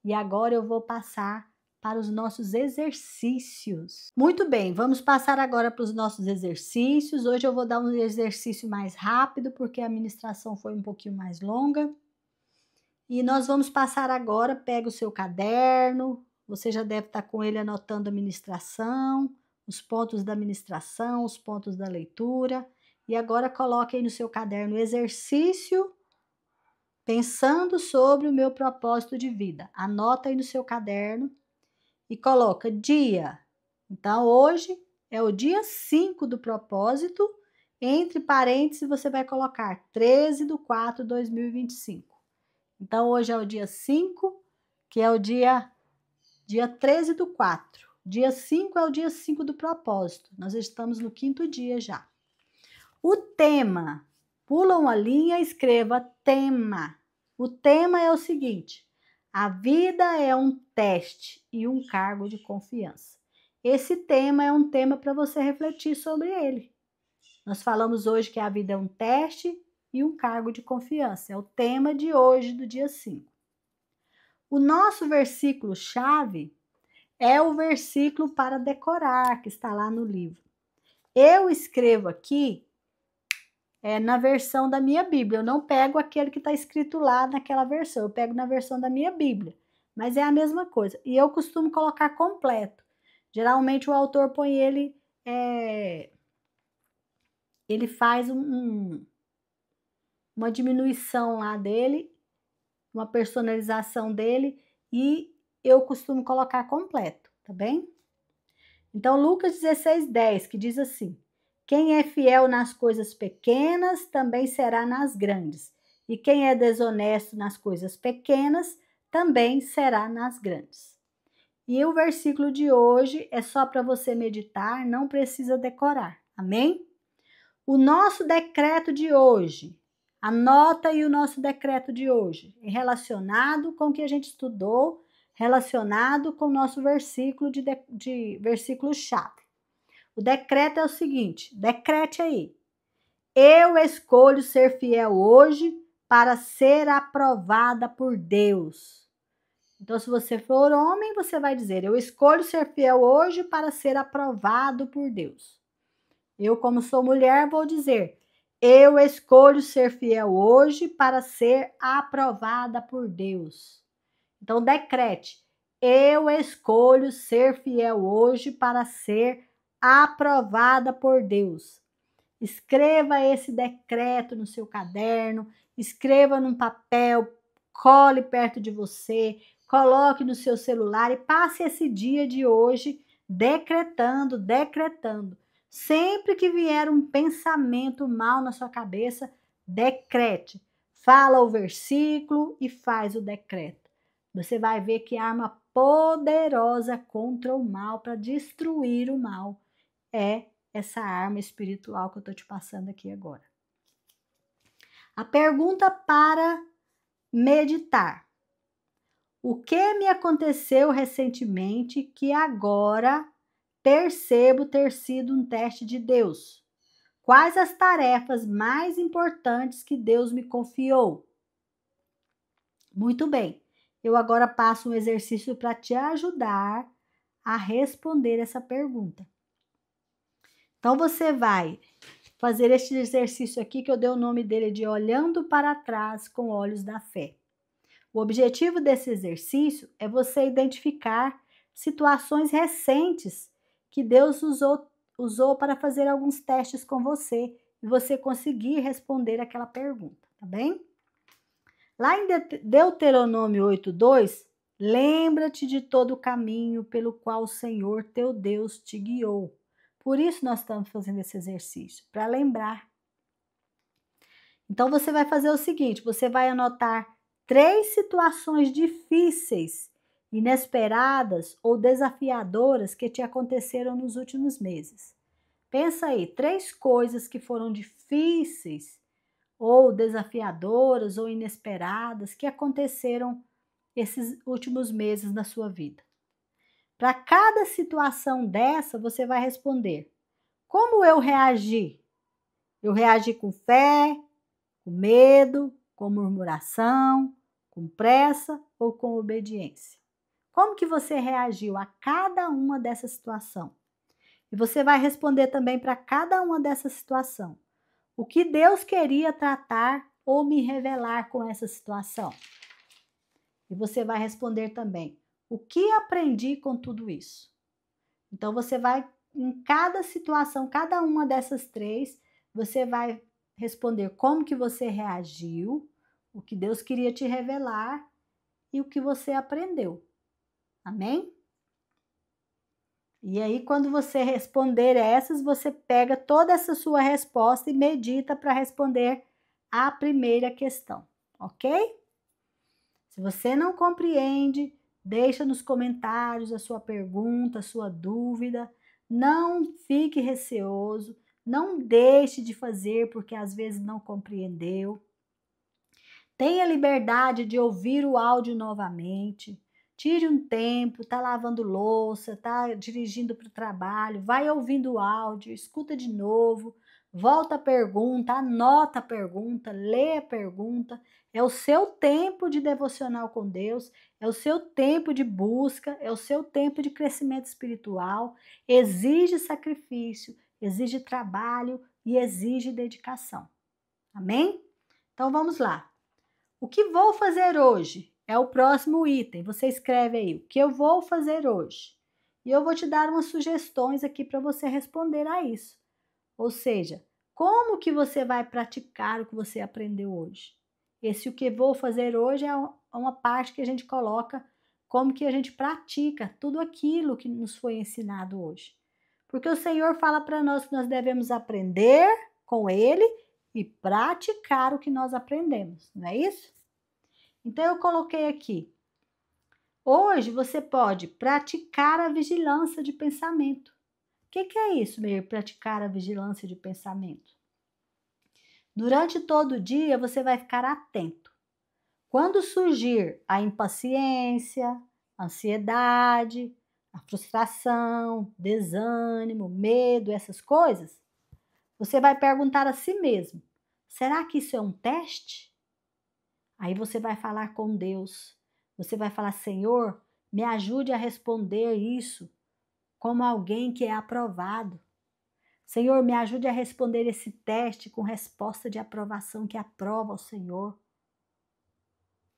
E agora eu vou passar para os nossos exercícios. Muito bem, vamos passar agora para os nossos exercícios. Hoje eu vou dar um exercício mais rápido, porque a ministração foi um pouquinho mais longa. E nós vamos passar agora, pega o seu caderno, você já deve estar com ele anotando a ministração, os pontos da ministração, os pontos da leitura. E agora coloque aí no seu caderno exercício, pensando sobre o meu propósito de vida. Anota aí no seu caderno e coloca dia. Então, hoje é o dia 5 do propósito. Entre parênteses, você vai colocar 13/4/2025. Então, hoje é o dia 5, que é o dia 13/4. Dia 5 é o dia 5 do propósito. Nós estamos no 5º dia já. O tema, pula uma linha, escreva tema. O tema é o seguinte: a vida é um teste e um cargo de confiança. Esse tema é um tema para você refletir sobre ele. Nós falamos hoje que a vida é um teste e um cargo de confiança. É o tema de hoje, do dia 5. O nosso versículo-chave é o versículo para decorar, que está lá no livro. Eu escrevo aqui na versão da minha Bíblia. Eu não pego aquele que está escrito lá naquela versão. Eu pego na versão da minha Bíblia. Mas é a mesma coisa. E eu costumo colocar completo. Geralmente o autor põe ele... ele faz uma diminuição lá dele, uma personalização dele, e eu costumo colocar completo, tá bem? Então, Lucas 16:10, que diz assim: quem é fiel nas coisas pequenas, também será nas grandes. E quem é desonesto nas coisas pequenas, também será nas grandes. E o versículo de hoje é só para você meditar, não precisa decorar. Amém? O nosso decreto de hoje, anota aí o nosso decreto de hoje, relacionado com o que a gente estudou relacionado com o nosso versículo de versículo-chave. O decreto é o seguinte, decrete aí. Eu escolho ser fiel hoje para ser aprovada por Deus. Então, se você for homem, você vai dizer, eu escolho ser fiel hoje para ser aprovado por Deus. Eu, como sou mulher, vou dizer, eu escolho ser fiel hoje para ser aprovada por Deus. Então, decrete, eu escolho ser fiel hoje para ser aprovada por Deus. Escreva esse decreto no seu caderno, escreva num papel, cole perto de você, coloque no seu celular e passe esse dia de hoje decretando. Sempre que vier um pensamento mal na sua cabeça, decrete. Fala o versículo e faz o decreto. Você vai ver que arma poderosa contra o mal, para destruir o mal, é essa arma espiritual que eu estou te passando aqui agora. A pergunta para meditar. O que me aconteceu recentemente que agora percebo ter sido um teste de Deus? Quais as tarefas mais importantes que Deus me confiou? Muito bem, eu agora passo um exercício para te ajudar a responder essa pergunta. Então, você vai fazer este exercício aqui, que eu dei o nome dele de Olhando para Trás com Olhos da Fé. O objetivo desse exercício é você identificar situações recentes que Deus usou para fazer alguns testes com você e você conseguir responder aquela pergunta, tá bem? Lá em Deuteronômio 8:2, lembra-te de todo o caminho pelo qual o Senhor teu Deus te guiou. Por isso nós estamos fazendo esse exercício, para lembrar. Então você vai fazer o seguinte, você vai anotar 3 situações difíceis, inesperadas ou desafiadoras que te aconteceram nos últimos meses. Pensa aí, 3 coisas que foram difíceis ou desafiadoras ou inesperadas que aconteceram esses últimos meses na sua vida. Para cada situação dessa, você vai responder: como eu reagi? Eu reagi com fé, com medo, com murmuração, com pressa ou com obediência? Como que você reagiu a cada uma dessa situação? E você vai responder também para cada uma dessa situação. O que Deus queria tratar ou me revelar com essa situação? E você vai responder também, o que aprendi com tudo isso? Então, você vai, em cada situação, cada uma dessas 3, você vai responder como que você reagiu, o que Deus queria te revelar e o que você aprendeu. Amém? E aí, quando você responder essas, você pega toda essa sua resposta e medita para responder a primeira questão, ok? Se você não compreende, deixa nos comentários a sua pergunta, a sua dúvida. Não fique receoso, não deixe de fazer porque às vezes não compreendeu. Tenha liberdade de ouvir o áudio novamente. Tire um tempo, tá lavando louça, tá dirigindo para o trabalho, vai ouvindo o áudio, escuta de novo, volta a pergunta, anota a pergunta, lê a pergunta. É o seu tempo de devocional com Deus, é o seu tempo de busca, é o seu tempo de crescimento espiritual. Exige sacrifício, exige trabalho e exige dedicação. Amém? Então vamos lá. O que vou fazer hoje? É o próximo item. Você escreve aí, o que eu vou fazer hoje? E eu vou te dar umas sugestões aqui para você responder a isso. Ou seja, como que você vai praticar o que você aprendeu hoje? Esse o que vou fazer hoje é uma parte que a gente coloca como que a gente pratica tudo aquilo que nos foi ensinado hoje. Porque o Senhor fala para nós que nós devemos aprender com Ele e praticar o que nós aprendemos, não é isso? Então, eu coloquei aqui. Hoje, você pode praticar a vigilância de pensamento. O que é isso, Meir? Praticar a vigilância de pensamento? Durante todo o dia, você vai ficar atento. Quando surgir a impaciência, a ansiedade, a frustração, desânimo, medo, essas coisas, você vai perguntar a si mesmo: será que isso é um teste? Aí você vai falar com Deus. Você vai falar: Senhor, me ajude a responder isso como alguém que é aprovado. Senhor, me ajude a responder esse teste com resposta de aprovação que aprova o Senhor.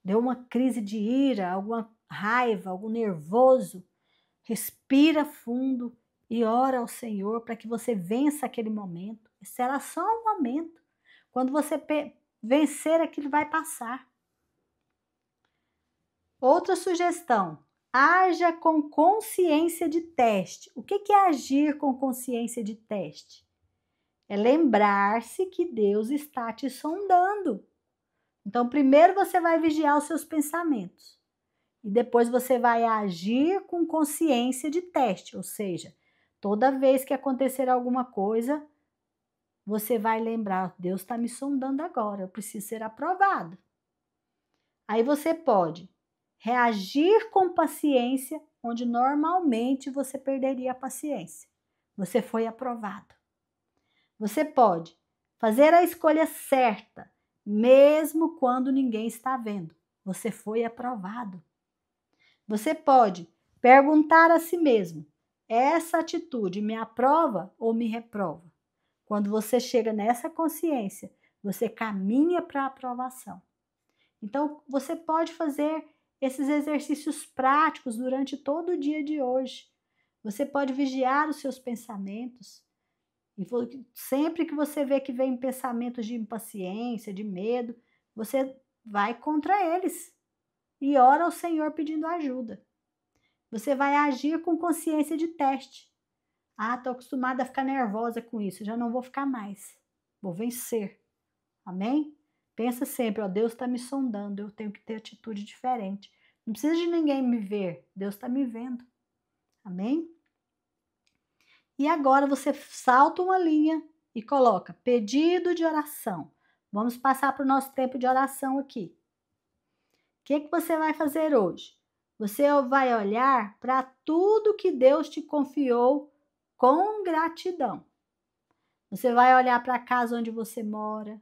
Deu uma crise de ira, alguma raiva, algum nervoso. Respira fundo e ora ao Senhor para que você vença aquele momento. Será só um momento. Quando você vencer, aquilo vai passar. Outra sugestão: haja com consciência de teste. O que é agir com consciência de teste? É lembrar-se que Deus está te sondando. Então, primeiro você vai vigiar os seus pensamentos. E depois você vai agir com consciência de teste. Ou seja, toda vez que acontecer alguma coisa, você vai lembrar: Deus está me sondando agora, eu preciso ser aprovado. Aí você pode reagir com paciência, onde normalmente você perderia a paciência. Você foi aprovado. Você pode fazer a escolha certa, mesmo quando ninguém está vendo. Você foi aprovado. Você pode perguntar a si mesmo: essa atitude me aprova ou me reprova? Quando você chega nessa consciência, você caminha para a aprovação. Então, você pode fazer esses exercícios práticos durante todo o dia de hoje. Você pode vigiar os seus pensamentos. E sempre que você vê que vem pensamentos de impaciência, de medo, você vai contra eles e ora ao Senhor pedindo ajuda. Você vai agir com consciência de teste. Ah, estou acostumada a ficar nervosa com isso, já não vou ficar mais. Vou vencer. Amém? Pensa sempre: ó, Deus está me sondando, eu tenho que ter atitude diferente. Não precisa de ninguém me ver, Deus está me vendo. Amém? E agora você salta uma linha e coloca pedido de oração. Vamos passar para o nosso tempo de oração aqui. O que você vai fazer hoje? Você vai olhar para tudo que Deus te confiou com gratidão. Você vai olhar para a casa onde você mora,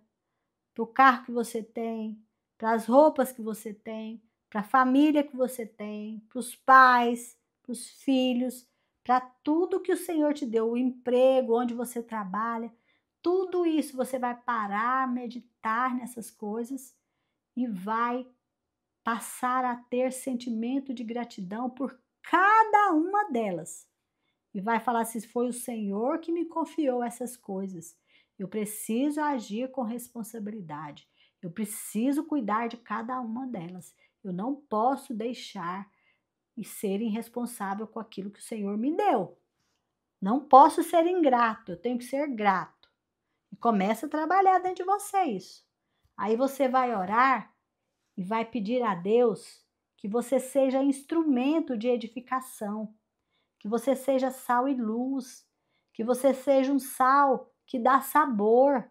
para o carro que você tem, para as roupas que você tem, para a família que você tem, para os pais, para os filhos, para tudo que o Senhor te deu, o emprego, onde você trabalha. Tudo isso você vai parar, meditar nessas coisas e vai passar a ter sentimento de gratidão por cada uma delas. E vai falar assim: foi o Senhor que me confiou essas coisas. Eu preciso agir com responsabilidade. Eu preciso cuidar de cada uma delas. Eu não posso deixar e ser irresponsável com aquilo que o Senhor me deu. Não posso ser ingrato, eu tenho que ser grato. E começa a trabalhar dentro de você isso. Aí você vai orar e vai pedir a Deus que você seja instrumento de edificação, que você seja sal e luz, que você seja um sal que dá sabor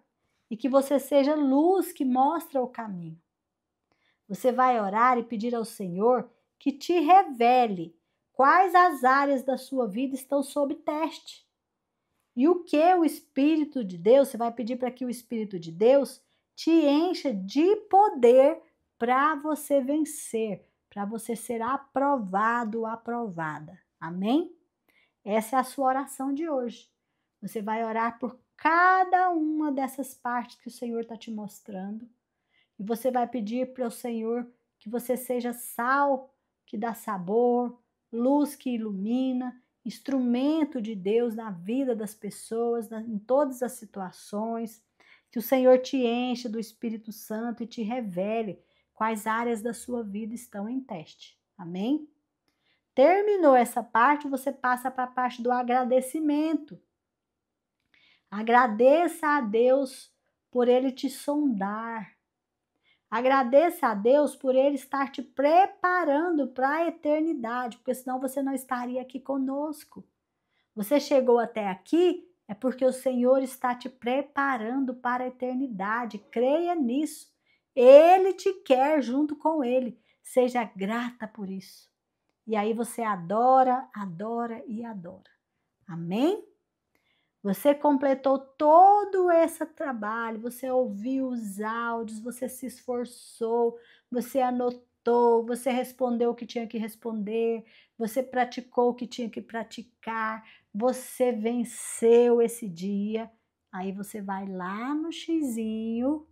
e que você seja luz que mostra o caminho. Você vai orar e pedir ao Senhor que te revele quais as áreas da sua vida estão sob teste. E o que o Espírito de Deus, você vai pedir para que o Espírito de Deus te encha de poder para você vencer, para você ser aprovado ou aprovada. Amém? Essa é a sua oração de hoje. Você vai orar por cada uma dessas partes que o Senhor está te mostrando. E você vai pedir para o Senhor que você seja sal que dá sabor, luz que ilumina, instrumento de Deus na vida das pessoas, em todas as situações. Que o Senhor te encha do Espírito Santo e te revele quais áreas da sua vida estão em teste. Amém? Terminou essa parte, você passa para a parte do agradecimento. Agradeça a Deus por Ele te sondar. Agradeça a Deus por Ele estar te preparando para a eternidade, porque senão você não estaria aqui conosco. Você chegou até aqui é porque o Senhor está te preparando para a eternidade. Creia nisso. Ele te quer junto com Ele. Seja grata por isso. E aí você adora, adora e adora. Amém? Você completou todo esse trabalho, você ouviu os áudios, você se esforçou, você anotou, você respondeu o que tinha que responder, você praticou o que tinha que praticar, você venceu esse dia. Aí você vai lá no xizinho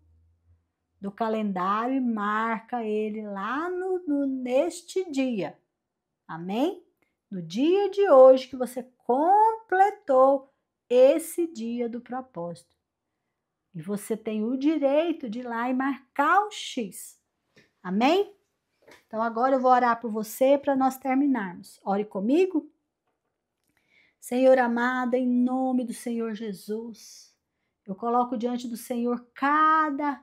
do calendário e marca ele lá neste dia. Amém? No dia de hoje que você completou esse dia do propósito. E você tem o direito de ir lá e marcar o X. Amém? Então agora eu vou orar por você para nós terminarmos. Ore comigo. Senhor amado, em nome do Senhor Jesus, eu coloco diante do Senhor cada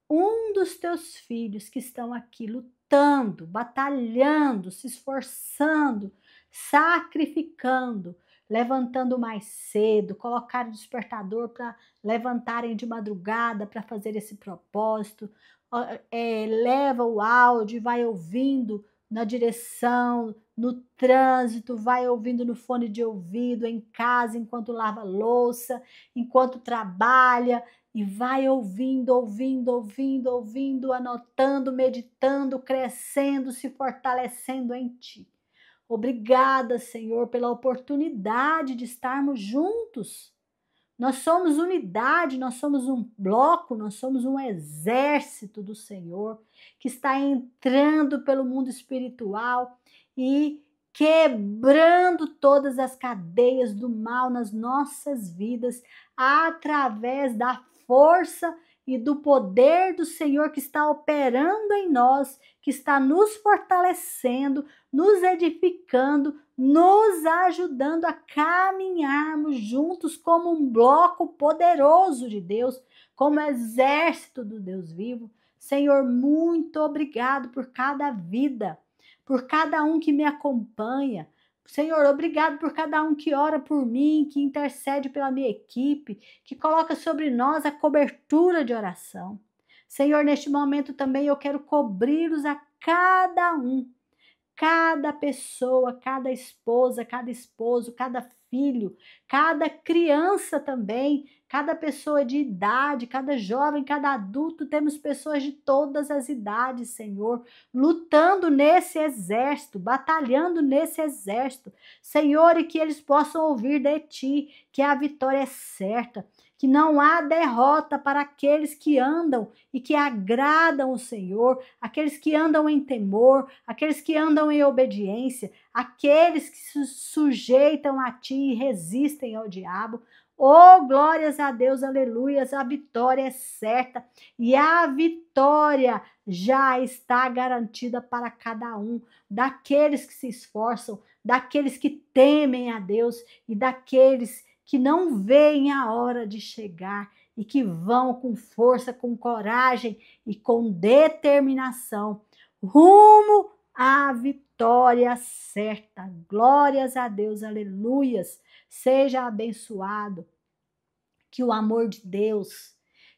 um dos teus filhos que estão aqui lutando, batalhando, se esforçando, sacrificando, levantando mais cedo, colocar o despertador para levantarem de madrugada para fazer esse propósito. Leva o áudio e vai ouvindo na direção, no trânsito, vai ouvindo no fone de ouvido, em casa, enquanto lava louça, enquanto trabalha, e vai ouvindo, ouvindo, ouvindo, ouvindo, anotando, meditando, crescendo, se fortalecendo em ti. Obrigada, Senhor, pela oportunidade de estarmos juntos. Nós somos unidade, nós somos um bloco, nós somos um exército do Senhor que está entrando pelo mundo espiritual e quebrando todas as cadeias do mal nas nossas vidas através da força e do poder do Senhor que está operando em nós, que está nos fortalecendo, nos edificando, nos ajudando a caminharmos juntos como um bloco poderoso de Deus, como exército do Deus vivo. Senhor, muito obrigado por cada vida, por cada um que me acompanha. Senhor, obrigado por cada um que ora por mim, que intercede pela minha equipe, que coloca sobre nós a cobertura de oração. Senhor, neste momento também eu quero cobri-los a cada um. Cada pessoa, cada esposa, cada esposo, cada filho, cada criança também, cada pessoa de idade, cada jovem, cada adulto, temos pessoas de todas as idades, Senhor, lutando nesse exército, batalhando nesse exército, Senhor, e que eles possam ouvir de Ti que a vitória é certa, que não há derrota para aqueles que andam e que agradam o Senhor, aqueles que andam em temor, aqueles que andam em obediência, aqueles que se sujeitam a Ti e resistem ao diabo. Oh, glórias a Deus, aleluias, a vitória é certa e a vitória já está garantida para cada um, daqueles que se esforçam, daqueles que temem a Deus e daqueles que não veem a hora de chegar e que vão com força, com coragem e com determinação rumo à vitória certa. Glórias a Deus, aleluias. Seja abençoado, que o amor de Deus,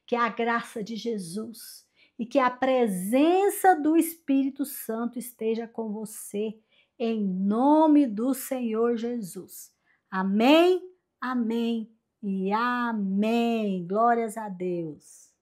que a graça de Jesus e que a presença do Espírito Santo esteja com você, em nome do Senhor Jesus. Amém, amém e amém. Glórias a Deus.